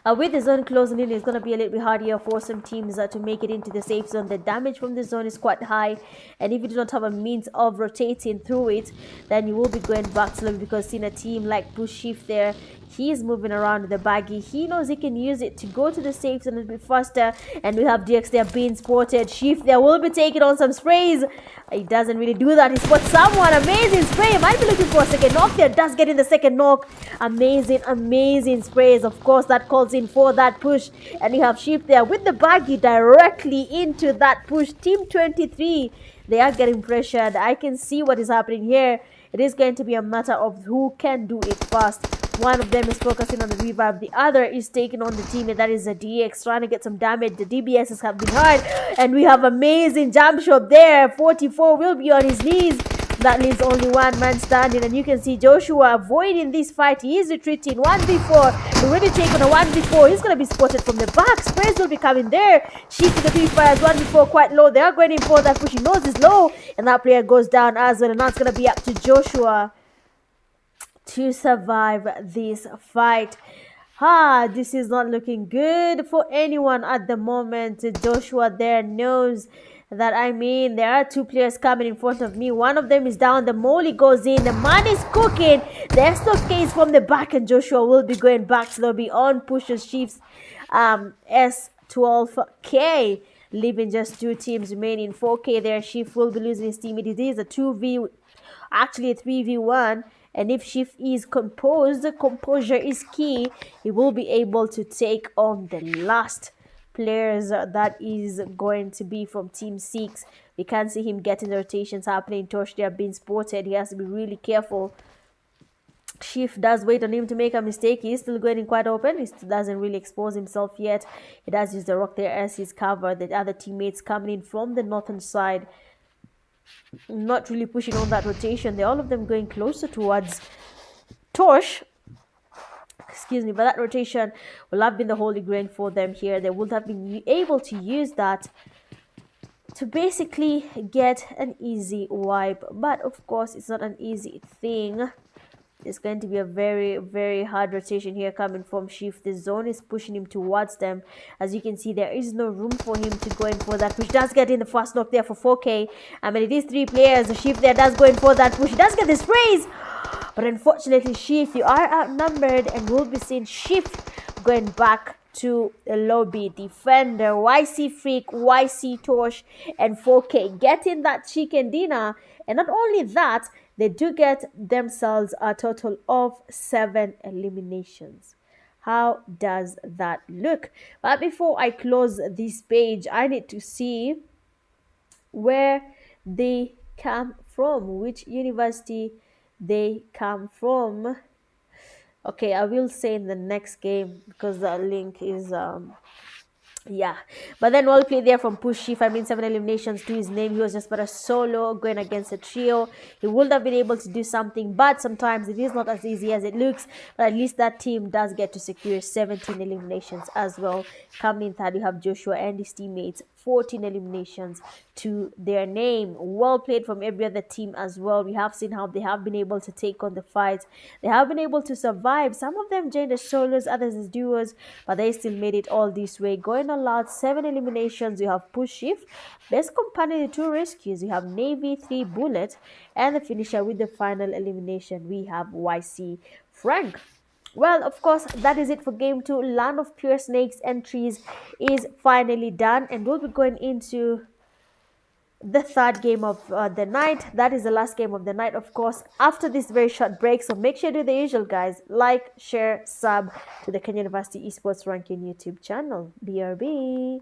With the zone closing in, it's going to be a little bit harder for some teams to make it into the safe zone. The damage from the zone is quite high, and if you do not have a means of rotating through it, then you will be going back to lobby, because seeing a team like Push Shift there, he is moving around with the baggy. He knows he can use it to go to the safe zone a little bit faster. And we have DX there being spotted. Shift there will be taking on some sprays. He doesn't really do that. He spots someone. Amazing spray. Might be looking for a second knock there. Does get in the second knock. Amazing, amazing sprays. Of course, that calls in for that push. And you have Shift there with the baggy directly into that push. Team 23, they are getting pressured. I can see what is happening here. It is going to be a matter of who can do it fast. One of them is focusing on the revive. The other is taking on the teammate. That is a DX trying to get some damage. The DBSs have been hard. And we have amazing jump shot there. 44 will be on his knees. That leaves only one man standing, and you can see Joshua avoiding this fight. He is retreating 1v4. He's ready to take on a 1v4. He's going to be spotted from the back. Sprays will be coming there. Sheep to the PUBGMs 1v4 quite low. They are going in for that push. He knows it's low, and that player goes down as well. And now it's going to be up to Joshua to survive this fight. This is not looking good for anyone at the moment. Joshua there knows that, there are two players coming in front of me. One of them is down. The molly goes in. The man is cooking. The S12K is from the back, and Joshua will be going back. So they'll be on pushes Chiefs S12K, leaving just two teams remaining. 4K there. Chief will be losing his team. It is a 2v, actually a 3v1. And if Chief is composed, composure is key. He will be able to take on the last players. That is going to be from Team 6. We can't see him getting the rotations happening. Tosh, they are being spotted. He has to be really careful. Chief does wait on him to make a mistake. He's still going in quite open. He still doesn't really expose himself yet. He does use the rock there as his cover. The other teammates coming in from the northern side, not really pushing on that rotation. They're all of them going closer towards Tosh. Excuse me, but that rotation will have been the holy grail for them here. They would have been able to use that to basically get an easy wipe. But of course, it's not an easy thing. It's going to be a very, very hard rotation here coming from Chief. The zone is pushing him towards them. As you can see, there is no room for him to go in for that push. Does get in the first knock there for 4K. It is three players. The Chief there does go in for that push. He does get the sprays. But unfortunately, Chief, you are outnumbered, and we'll be seeing Chief going back to the lobby. Defender, YC Freak, YC Tosh, and 4K getting that chicken dinner. And not only that, they do get themselves a total of 7 eliminations. How does that look? But before I close this page, I need to see where they come from, which university they come from. Okay, I will say in the next game, because the link is but then well played there from Push Chief. 7 eliminations to his name. He was just but a solo going against a trio. He would have been able to do something, but sometimes it is not as easy as it looks. But at least that team does get to secure 17 eliminations as well. Coming in third, you have Joshua and his teammates, 14 eliminations to their name. Well played from every other team as well. We have seen how they have been able to take on the fights. They have been able to survive. Some of them joined as solos, others as duos, but they still made it all this way. Going all out, 7 eliminations. You have Push Shift, Best Companion, 2 rescues. You have Navy, 3 Bullet, and the finisher with the final elimination. We have YC Frank. Well, of course, that is it for Game 2. Land of Pure Snakes entries is finally done, and we'll be going into the third game of the night. That is the last game of the night, of course, after this very short break. So make sure to do the usual, guys. Like, share, sub to the Kenya University Esports Ranking YouTube channel. BRB.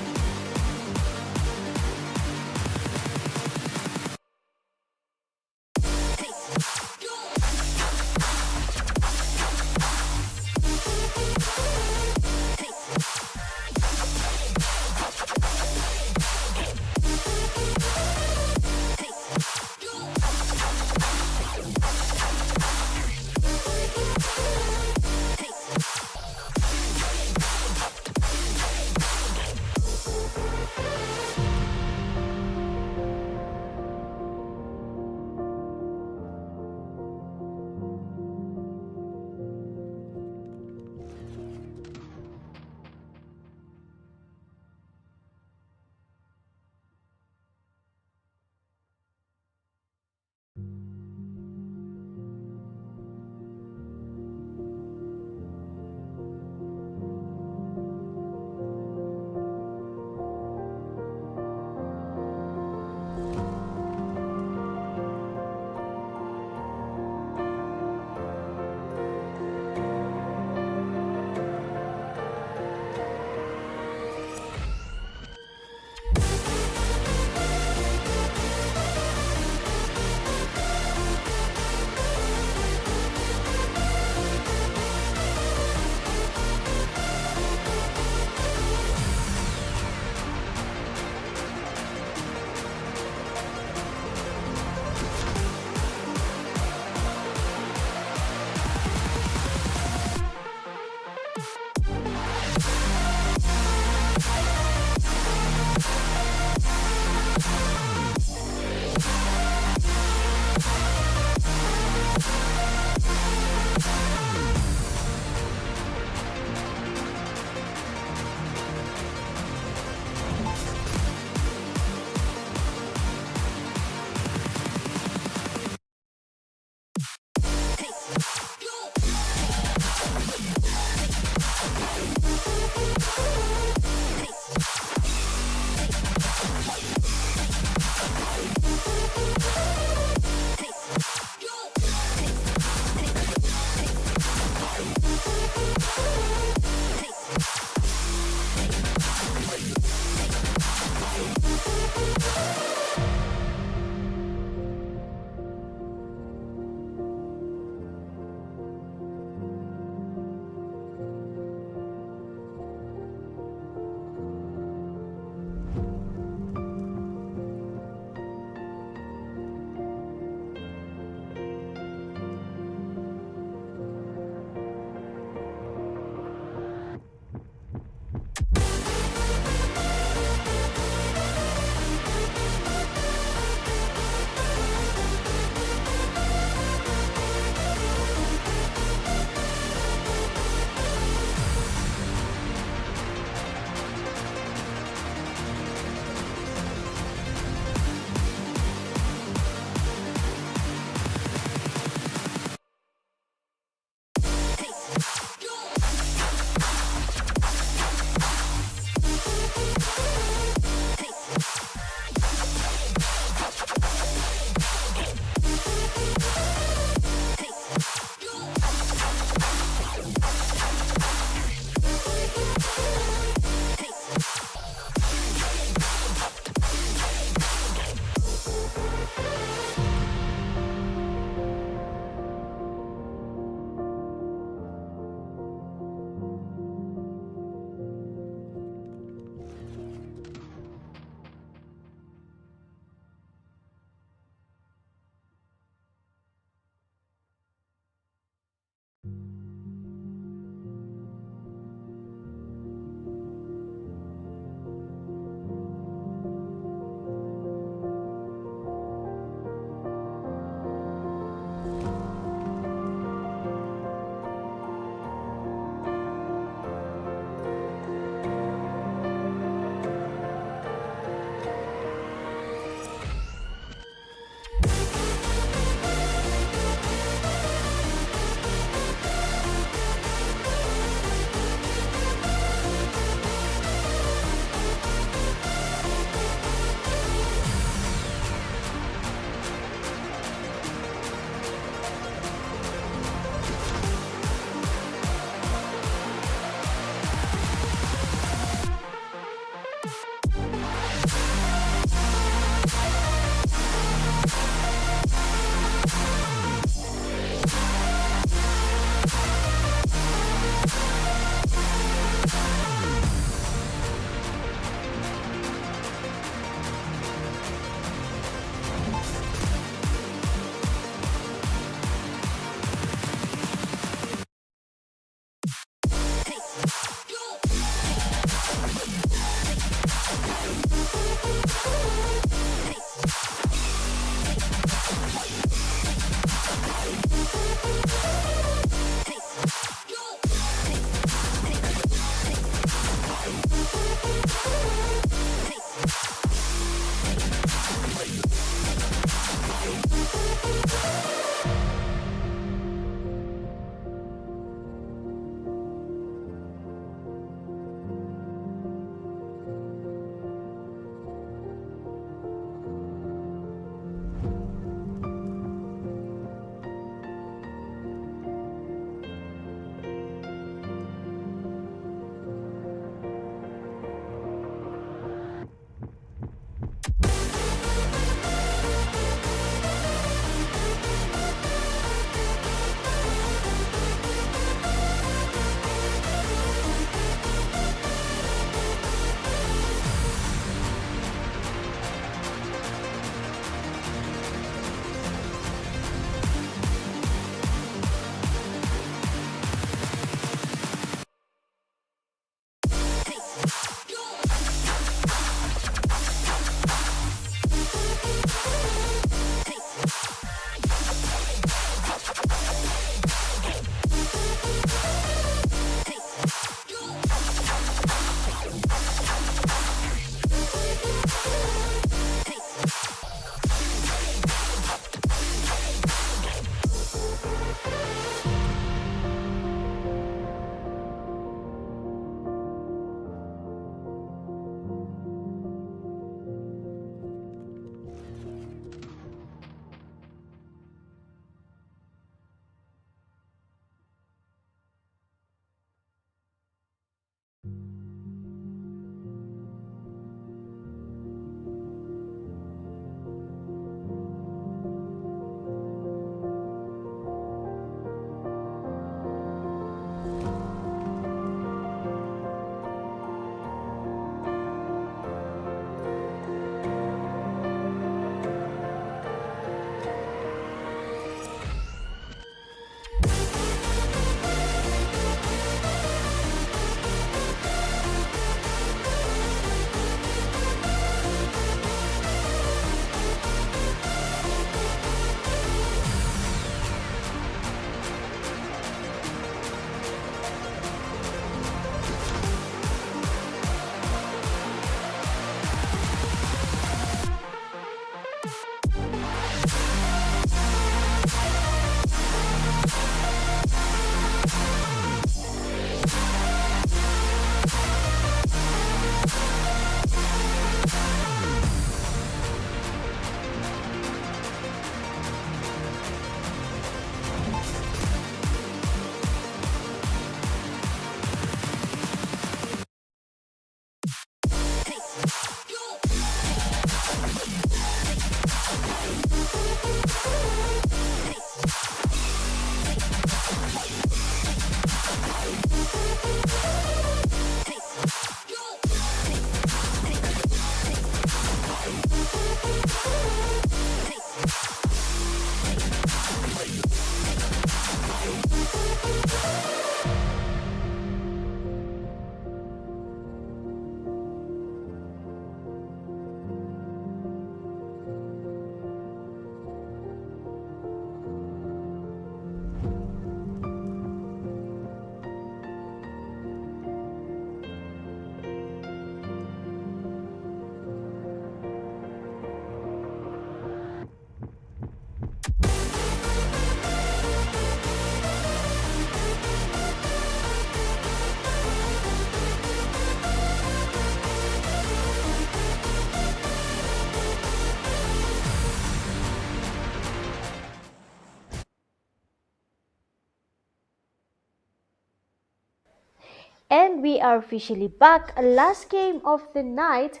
And we are officially back. Last game of the night.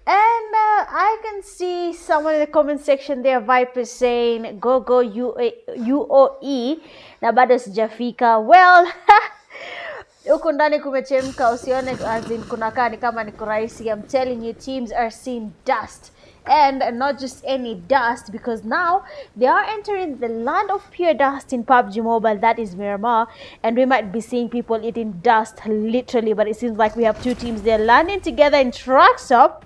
And I can see someone in the comment section there, Viper, saying, go, go, UOE. Na bado sijafika. Well, huku ndani kumechemka, usione as in kunakaa ni kama ni kurahisi. I'm telling you, teams are seeing dust. And not just any dust, because now they are entering the land of pure dust in PUBG Mobile, that is Miramar, and we might be seeing people eating dust literally. But it seems like we have two teams there landing together in truck stop,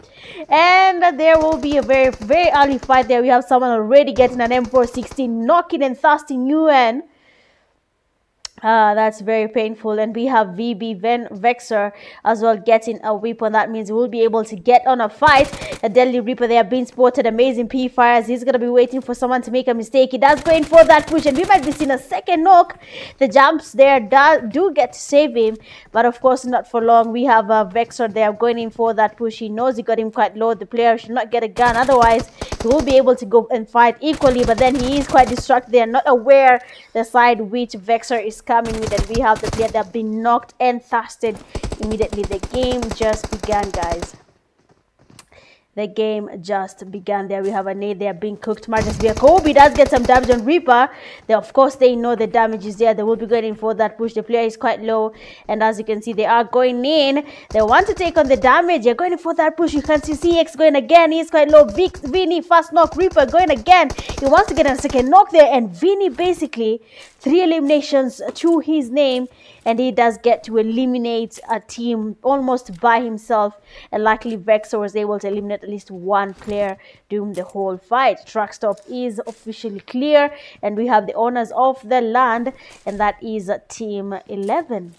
and there will be a very, very early fight there. We have someone already getting an M416, knocking and thrusting UN. That's very painful. And we have VB Vexer as well getting a weapon. That means we'll be able to get on a fight. A Deadly Reaper there being spotted. Amazing P-Fires. He's going to be waiting for someone to make a mistake. He does go in for that push, and we might be seeing a second knock. The jumps there do get to save him, but of course not for long. We have a Vexer there going in for that push. He knows he got him quite low. The player should not get a gun, otherwise he will be able to go and fight equally. But then he is quite distracted there, not aware the side which Vexer is coming with, and we have the player that have been knocked and thirsted immediately. The game just began, guys. The game just began there. We have a nade there being cooked. Marcus Kobe does get some damage on Reaper. They, of course, they know the damage is there. They will be going in for that push. The player is quite low, and as you can see, they are going in. They want to take on the damage. They're going in for that push. You can see CX going again. He's quite low. Vinny, fast knock. Reaper going again. He wants to get a second knock there, and Vinny basically 3 eliminations to his name, and he does get to eliminate a team almost by himself. And luckily Vexer was able to eliminate at least one player during the whole fight. Truck stop is officially clear, and we have the owners of the land, and that is team 11.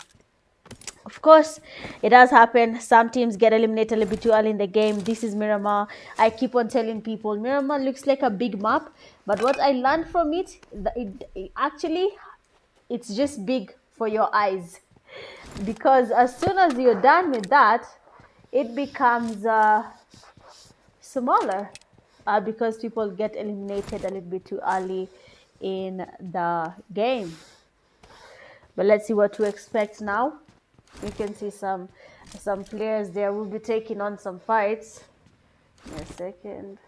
Of course, it does happen. Some teams get eliminated a little bit too early in the game. This is Miramar. I keep on telling people, Miramar looks like a big map, but what I learned from it actually, it's just big for your eyes. Because as soon as you're done with that, it becomes smaller. Because people get eliminated a little bit too early in the game. But let's see what to expect now. You can see some players there will be taking on some fights. In a second.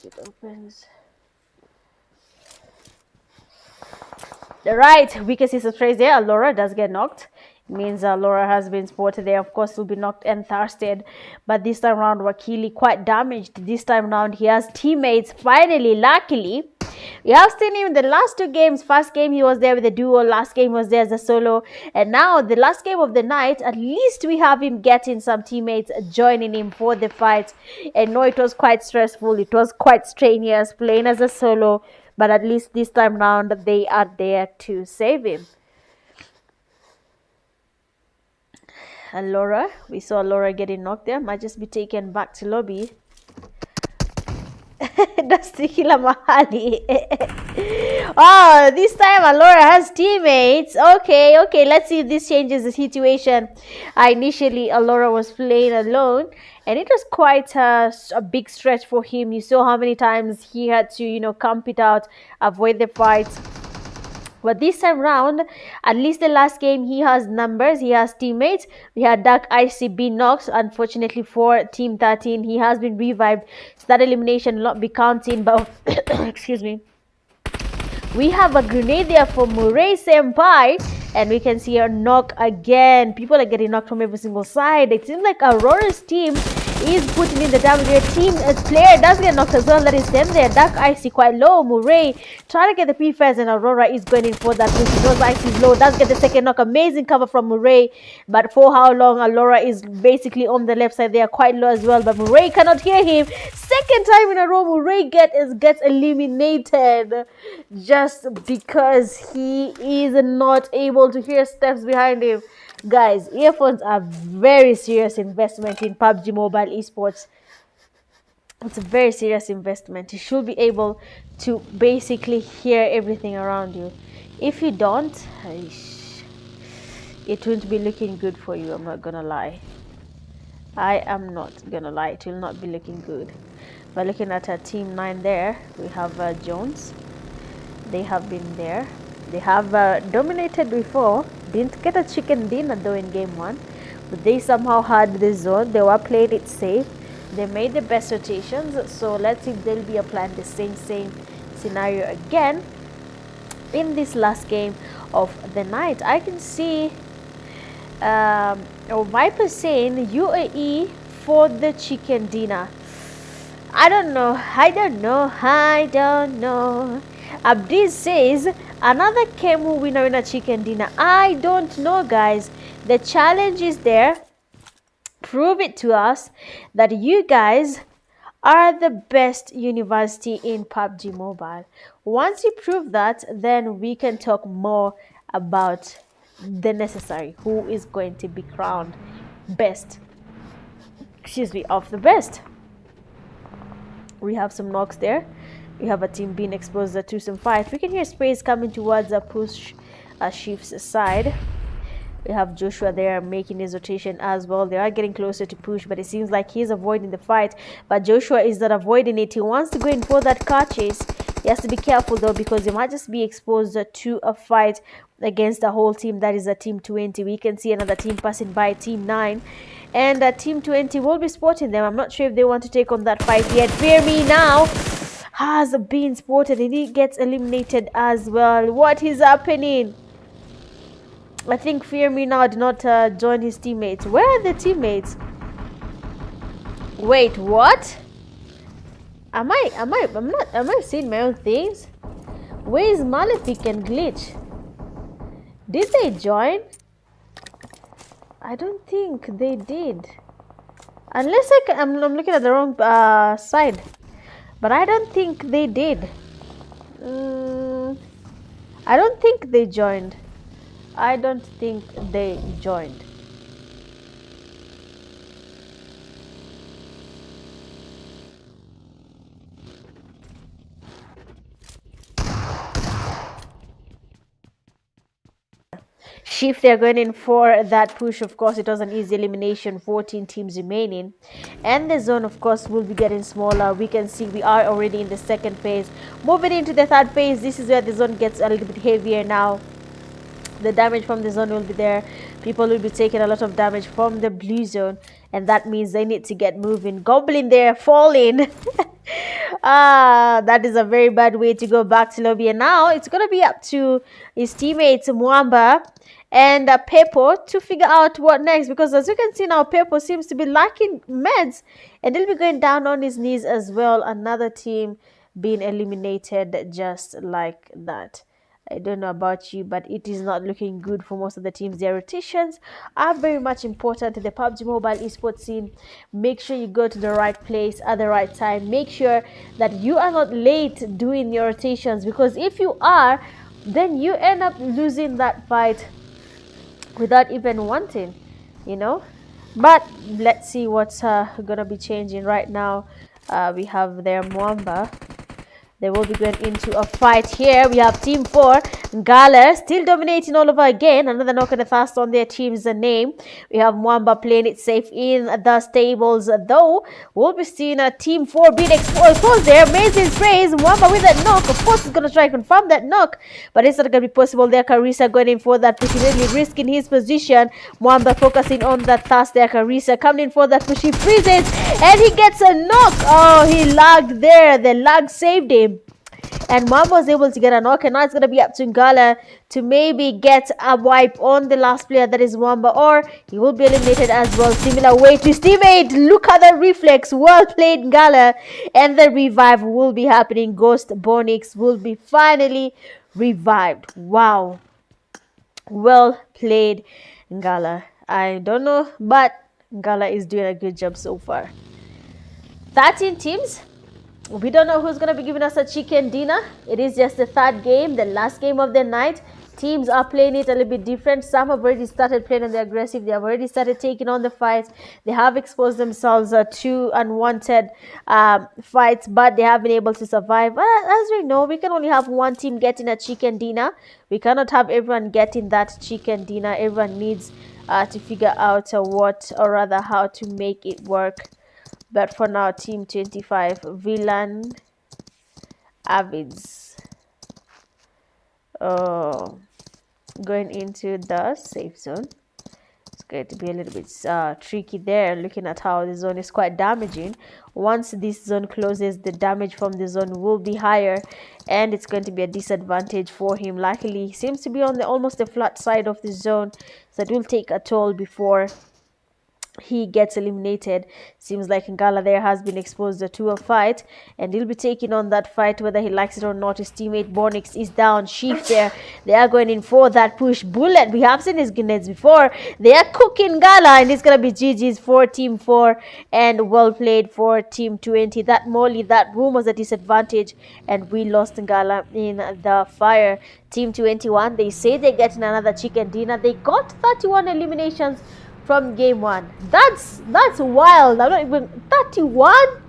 It opens. Right, we can see some phrase there. Laura does get knocked. It means Laura has been spotted there. Of course, will be knocked and thirsted. But this time around, Wakili quite damaged. This time around, he has teammates. Finally, luckily, we have seen him in the last 2 games. First game, he was there with a duo. Last game was there as a solo. And now, the last game of the night, at least we have him getting some teammates joining him for the fight. And no, it was quite stressful. It was quite strenuous playing as a solo. But at least this time round, they are there to save him. And Laura, we saw Laura getting knocked there. Might just be taken back to lobby. Dusty kila mahali. Oh, this time Laura has teammates. Okay, let's see if this changes the situation. Initially, Laura was playing alone, and it was quite a big stretch for him. You saw how many times he had to, camp it out, avoid the fights. But this time round, at least the last game, he has numbers, he has teammates. We had Dark ICB knocked, unfortunately for Team 13. He has been revived, so that elimination will not be counting. But excuse me. We have a grenade there for Murray Senpai, and we can see her knock again. People are getting knocked from every single side. It seems like Aurora's team is putting in the damage. Your team player does get knocked as well. That is them there. Dark Icy quite low. Murray trying to get the P-Fairs, and Aurora is going in for that. Those Icy is low. Does get the second knock. Amazing cover from Murray. But for how long? Aurora is basically on the left side. They are quite low as well. But Murray cannot hear him. Second time in a row, Murray gets eliminated just because he is not able to hear steps behind him. Guys, earphones are very serious investment in PUBG Mobile esports. It's a very serious investment. You should be able to basically hear everything around you. If you don't, it won't be looking good for you. I'm not gonna lie. I am not gonna lie. It will not be looking good. But looking at our team 9 there, we have Jones. They have been there. They have dominated before. Didn't get a chicken dinner though in game 1. But they somehow had the zone. They were playing it safe. They made the best rotations. So let's see if they'll be applying the same scenario again in this last game of the night. I can see Viper saying UAE for the chicken dinner. I don't know. Abdiz says another Kemu winner in a chicken dinner. I don't know, guys. The challenge is there. Prove it to us that you guys are the best university in PUBG Mobile. Once you prove that, then we can talk more about the necessary. Who is going to be crowned best? Of the best. We have some knocks there. We have a team being exposed to some fights. We can hear sprays coming towards a push Chief's side. We have Joshua there making his rotation as well. They are getting closer to push, but it seems like he's avoiding the fight. But Joshua is not avoiding it. He wants to go in for that car chase. He has to be careful though, because he might just be exposed to a fight against the whole team. That is a team 20. We can see another team passing by, team 9. And team 20 will be spotting them. I'm not sure if they want to take on that fight yet. Fear me now has been spotted and he gets eliminated as well. What is happening? I think Fear Me Now did not join his teammates. Where are the teammates? Wait, what? Am I seeing my own things? Where is Malefic and Glitch? Did they join? I don't think they did. Unless I'm looking at the wrong side. But I don't think they did. I don't think they joined. I don't think they joined. Shift, they're going in for that push. Of course, it was an easy elimination, 14 teams remaining. And the zone, of course, will be getting smaller. We can see we are already in the second phase. Moving into the third phase, this is where the zone gets a little bit heavier now. The damage from the zone will be there. People will be taking a lot of damage from the blue zone, and that means they need to get moving. Goblin there falling. That is a very bad way to go back to lobby. And now it's going to be up to his teammates Mwamba and Pepo to figure out what next, because as you can see now, Pepo seems to be lacking meds and he'll be going down on his knees as well. Another team being eliminated just like that. I don't know about you, but it is not looking good for most of the teams. Their rotations are very much important to the PUBG Mobile esports scene. Make sure you go to the right place at the right time. Make sure that you are not late doing your rotations, because if you are, then you end up losing that fight without even wanting, you know. But let's see what's gonna be changing right now. We have their Mwamba. They will be going into a fight here. We have Team 4, Gala, still dominating all over again. Another knock and a fast on their team's name. We have Mwamba playing it safe in the stables, though. We'll be seeing a Team 4 being exposed there. Amazing sprays. Mwamba with that knock. Of course, he's going to try and confirm that knock, but it's not going to be possible there. Karisa going in for that push, really risking his position. Mwamba focusing on that task there. Karisa coming in for that push. He freezes, and he gets a knock. Oh, he lagged there. The lag saved him. And Mwamba was able to get a knock, and now it's going to be up to Ngala to maybe get a wipe on the last player, that is Mwamba, or he will be eliminated as well. Similar way to his teammate. Look at the reflex. Well played, Ngala. And the revive will be happening. Ghost Bonix will be finally revived. Wow. Well played, Ngala. I don't know, but Ngala is doing a good job so far. 13 teams. We don't know who's going to be giving us a chicken dinner. It is just the third game, the last game of the night. Teams are playing it a little bit different. Some have already started playing on the aggressive. They have already started taking on the fights. They have exposed themselves to unwanted fights, but they have been able to survive. But as we know, we can only have one team getting a chicken dinner. We cannot have everyone getting that chicken dinner. Everyone needs to figure out how to make it work. But for now, Team 25, Villain, Avids. going into the safe zone. It's going to be a little bit tricky there, looking at how the zone is quite damaging. Once this zone closes, the damage from the zone will be higher, and it's going to be a disadvantage for him. Luckily, he seems to be on the almost the flat side of the zone, so it will take a toll before he gets eliminated. Seems like Ngala there has been exposed to a fight, and he'll be taking on that fight whether he likes it or not. His teammate Bonix is down. Shift there. They are going in for that push. Bullet, we have seen his grenades before. They are cooking Ngala, and it's gonna be GG's for Team 4, and well played for Team 20. That Molly, that room was a disadvantage, and we lost Ngala in the fire. Team 21, they say they're getting another chicken dinner. They got 31 eliminations from game 1. That's wild. I'm not even 31.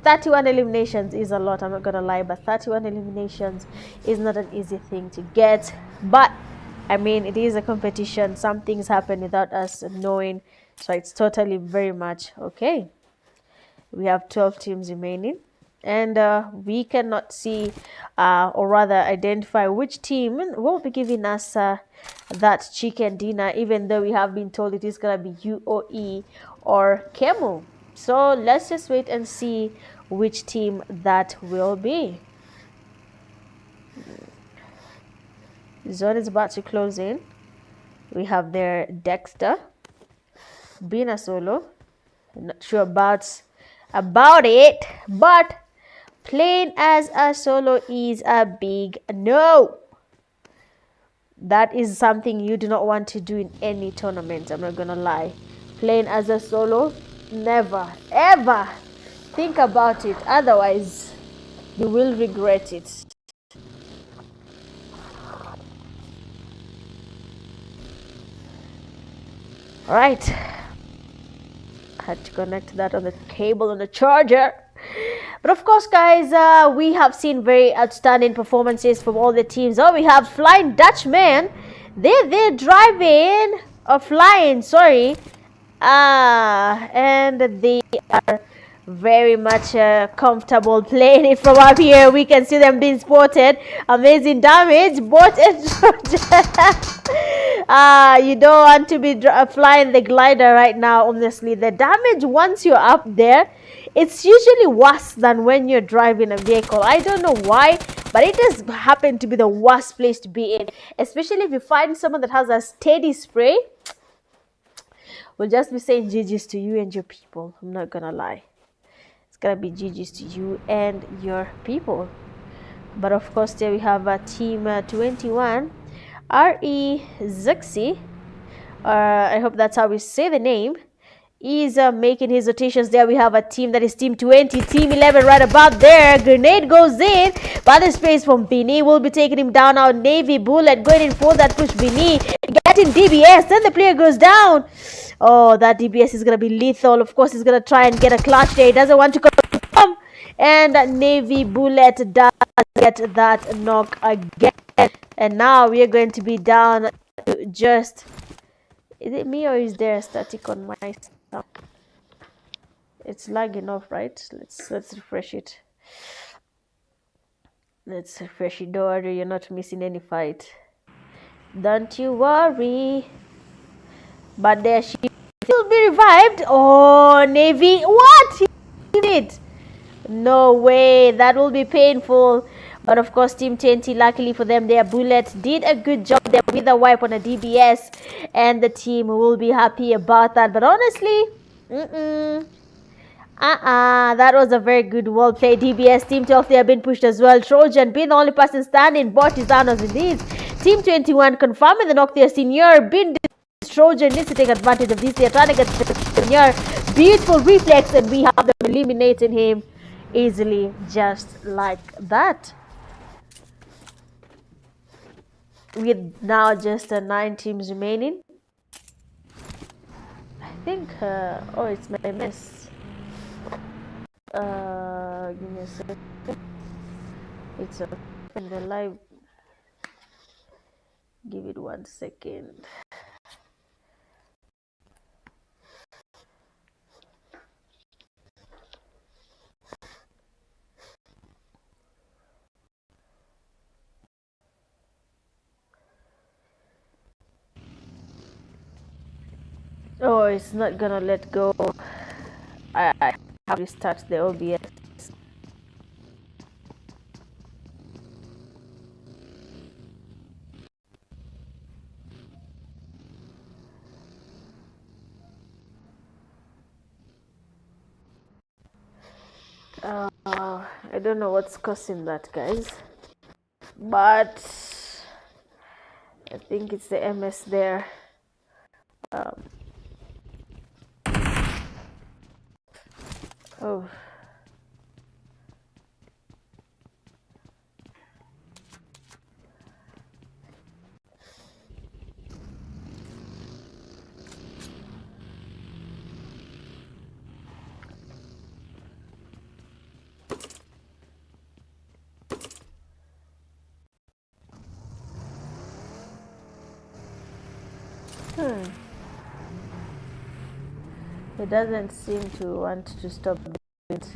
31 eliminations is a lot, I'm not gonna lie, but 31 eliminations is not an easy thing to get. But I mean, it is a competition. Some things happen without us knowing, so it's totally very much okay. We have 12 teams remaining, and we cannot see or rather identify which team will be giving us that chicken dinner, even though we have been told it is going to be UOE or Kemu. So let's just wait and see which team that will be. The zone is about to close in. We have there Dexter, being a solo. I'm not sure about it, but playing as a solo is a big no. That is something you do not want to do in any tournament. I'm not gonna lie. Playing as a solo, never ever think about it, otherwise you will regret it. All right, I had to connect that on the cable on the charger. But of course, guys, we have seen very outstanding performances from all the teams. Oh, we have Flying Dutchman. They're driving or flying, sorry. And they are very much comfortable playing it from up here. We can see them being spotted. Amazing damage. Bot and you don't want to be flying the glider right now. Honestly, the damage once you're up there, it's usually worse than when you're driving a vehicle. I don't know why, but it has happened to be the worst place to be in, especially if you find someone that has a steady spray. We'll just be saying GG's to you and your people. I'm not gonna lie, it's gonna be GG's to you and your people. But of course, there we have team 21, RE Zuxi. I hope that's how we say the name. Is making his rotations. There we have a team that is team 20, team 11 right about there. Grenade goes in, but the space from Bini will be taking him down. Our Navy Bullet going in for that push. Bini getting DBS, then the player goes down. Oh, that DBS is going to be lethal. Of course, he's going to try and get a clutch there. He doesn't want to come, and Navy Bullet does get that knock again. And now we are going to be down to just... Is it me or is there a static on my stuff? It's lagging off, right? Let's refresh it. Let's refresh it. Don't worry, you're not missing any fight. Don't you worry. But there she will be revived. Oh, Navy. What? He did. No way. That will be painful. But of course, Team 20, luckily for them, their Bullet did a good job there with a wipe on a DBS. And the team will be happy about that. But honestly, that was a very good well played DBS. Team 12, they have been pushed as well. Trojan being the only person standing. Bortizanos indeed. Team 21 confirming the knock there. Senior being Trojan needs to take advantage of this. They are trying to get Senior. Beautiful reflex, and we have them eliminating him easily just like that. With now just 9 teams remaining. I think oh, it's my mess. Give me a second. It's in the live. Give it 1 second. Oh, it's not gonna let go. I have to restart the OBS. I don't know what's causing that, guys, but I think it's the MS there. Um, oh. It doesn't seem to want to stop it.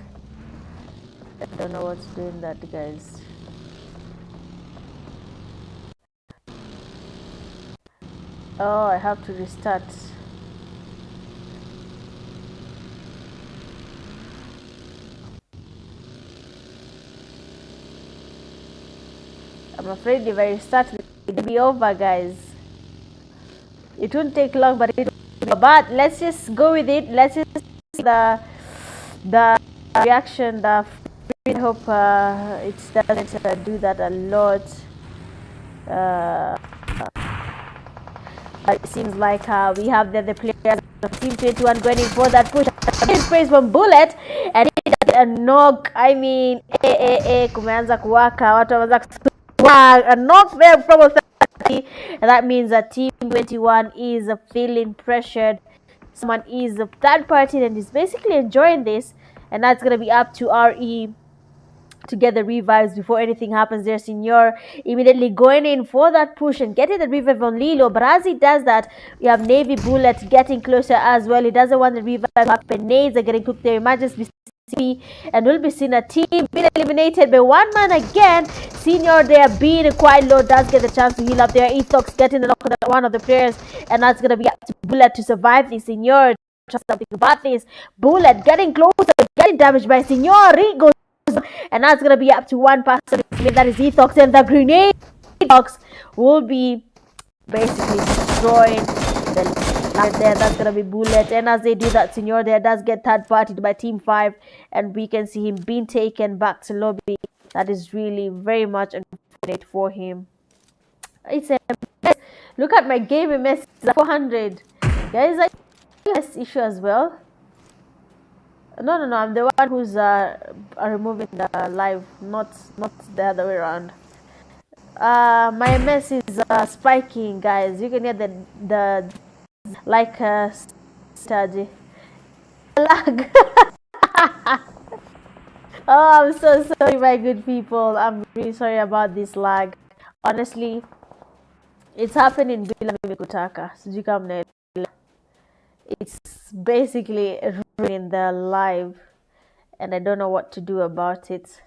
I don't know what's doing that, guys. Oh, I have to restart. I'm afraid if I restart, it'll be over, guys. It won't take long, but but let's just go with it. Let's just see the reaction. I hope it doesn't do that a lot. It seems like we have the players of Team 21 going in for that push. Praise from Bullet and a knock. I mean, kumeanza kuwaka, watu wameanza a knock there from 30, and that means that Team 21 is feeling pressured. Someone is a third party and is basically enjoying this, and that's gonna be up to RE to get the revives before anything happens there. Senor immediately going in for that push and getting the revive on Lilo, but as he does that, we have Navy Bullet getting closer as well. He doesn't want the revive to happen. Nades are getting cooked there. Emergency, and we'll be seeing a team being eliminated by one man again. Senior there being quite low does get the chance to heal up there. Ethox getting the knock on one of the players, and that's gonna be up to Bullet to survive this. Senior, trust something about this. Bullet getting closer, getting damaged by Senior. Rigo, and that's gonna be up to one person. That is Ethox, and the grenade box will be basically destroying the there. That's gonna be Bullet, and as they do that, Senor there does get third partied by Team 5, and we can see him being taken back to lobby. That is really very much unfortunate for him. It's a mess. Look at my game MS 400. Guys, I have issue as well. No, I'm the one who's removing the live, not the other way around. My MS is spiking, guys. You can hear the like study lag. Oh, I'm so sorry, my good people. I'm really sorry about this lag. Honestly, it's happening bila mimi kutaka. Sijui kama mnaelewa. It's basically ruining the live, and I don't know what to do about it.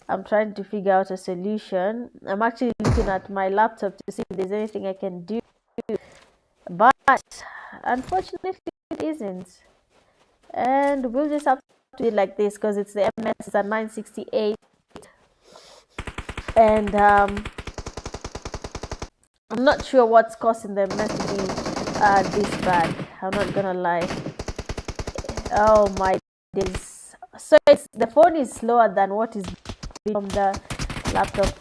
I'm trying to figure out a solution. I'm actually looking at my laptop to see if there's anything I can do, but unfortunately it isn't, and we'll just have to do it like this because it's the MS is at 968, and I'm not sure what's causing the MS to be this bad. I'm not gonna lie. Oh my days. So the phone is slower than what is from the laptop.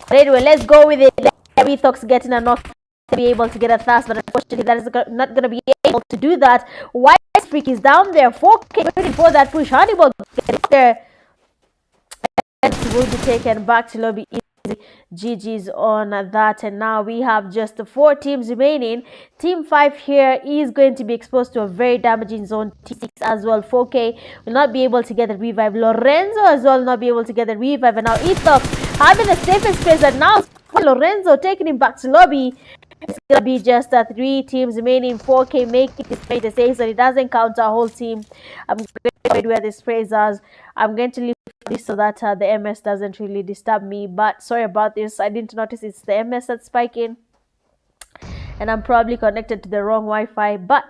But anyway, let's go with it. Ethox getting a knock to be able to get a fast, but unfortunately that is not going to be able to do that. White Freak is down there. 4K waiting for that push. Hannibal getting there, and will be taken back to lobby. GG's on that, and now we have just 4 teams remaining. Team 5 here is going to be exposed to a very damaging zone. T6 as well. 4K will not be able to get the revive. Lorenzo as well not be able to get the revive, and now Ethox having the safest place, and now Lorenzo taking him back to lobby. It's gonna be just 3 teams remaining. 4K making his spray to say so it doesn't count our whole team. I'm going to where the sprays are. I'm going to leave this so that the MS doesn't really disturb me, but sorry about this. I didn't notice it's the MS that's spiking, and I'm probably connected to the wrong Wi-Fi, but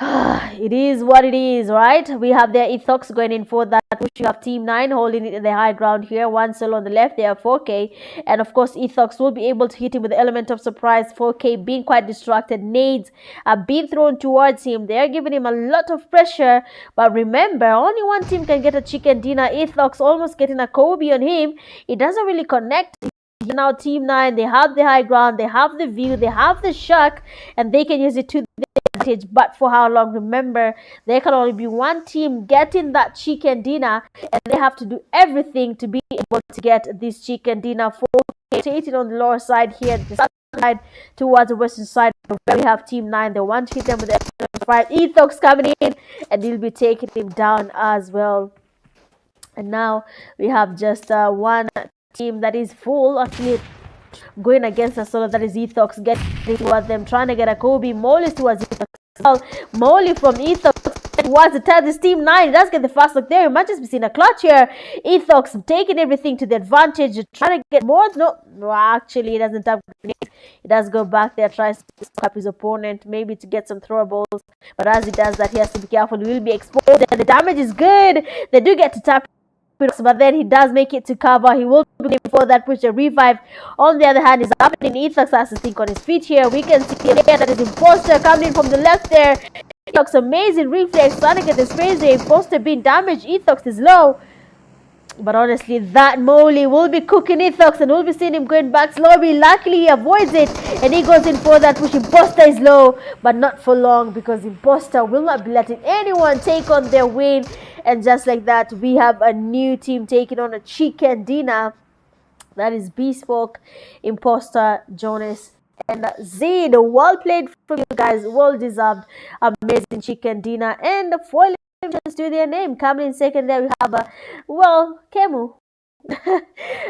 It is what it is, right? We have their Ethox going in for that. We have Team 9 holding it in the high ground here. One solo on the left, they have 4K. And of course, Ethox will be able to hit him with the element of surprise. 4K being quite distracted. Nades are being thrown towards him. They are giving him a lot of pressure. But remember, only one team can get a chicken dinner. Ethox almost getting a Kobe on him. It doesn't really connect. Now Team 9, they have the high ground, they have the view, they have the shock, and they can use it to their advantage. But for how long? Remember, there can only be one team getting that chicken dinner, and they have to do everything to be able to get this chicken dinner. 4K on the lower side here, the south side towards the western side, where we have Team 9. They want to hit them with the 5. Ethox coming in, and they'll be taking him down as well. And now we have just one team that is full, actually going against a solo that is Ethox, getting towards them, trying to get a Kobe. Molly towards Ethox as well. Molly from Ethox towards the third. This Team 9 does get the fast look there. You might just be seeing a clutch here. Ethox taking everything to the advantage, trying to get more. No, actually, it doesn't have grenades. It does go back there, tries to stop his opponent, maybe to get some throwables. But as he does that, he has to be careful. He will be exposed, and the damage is good. They do get to tap, but then he does make it to cover. He will be before that push the revive. On the other hand, is happening. Ethox has to think on his feet here. We can see here that is Imposter coming in from the left there. Ethox amazing reflex, trying to get the space there. Imposter being damaged. Ethox is low. But honestly, that Molly will be cooking Ethox, and we'll be seeing him going back slowly. Luckily, he avoids it, and he goes in for that push. Imposter is low, but not for long, because Imposter will not be letting anyone take on their win. And just like that, we have a new team taking on a chicken dinner. That is Bespoke, Imposter, Jonas, and Zed. Well played from you guys. Well deserved. Amazing chicken dinner. And the foil just do their name. Coming in second there, we have Kemu.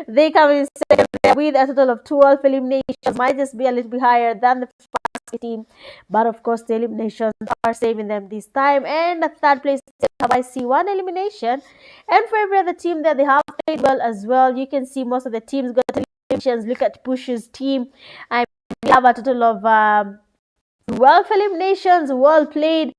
They come in second there with a total of 12 eliminations. Might just be a little bit higher than the first team, but of course the eliminations are saving them this time. And the third place, I see 1 elimination, and for every other team that they have played well as well. You can see most of the teams got eliminations. Look at Push's team. I have a total of 12 eliminations. Well played.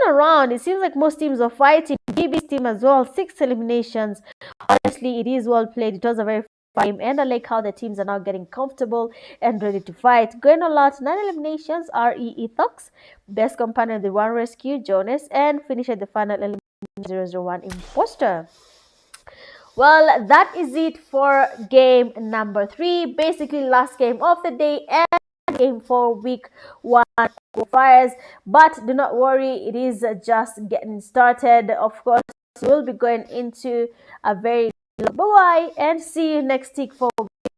Around, it seems like most teams are fighting. BB's team as well, 6 eliminations. Honestly, it is well played. It was a very fun game, and I like how the teams are now getting comfortable and ready to fight. Going a lot, 9 eliminations. RE Ethox, best companion, the 1 rescue, Jonas, and finish at the final elimination 001 Imposter. Well, that is it for game number 3. Basically, last game of the day and game for week 1 qualifiers. But do not worry, it is just getting started. Of course, we'll be going into a very bye and see you next week for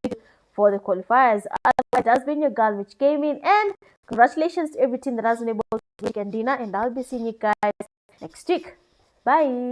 the qualifiers. Otherwise, it has been your girl Mitch Gaming, and congratulations to every team that has been able to make a dinner, and I'll be seeing you guys next week. Bye.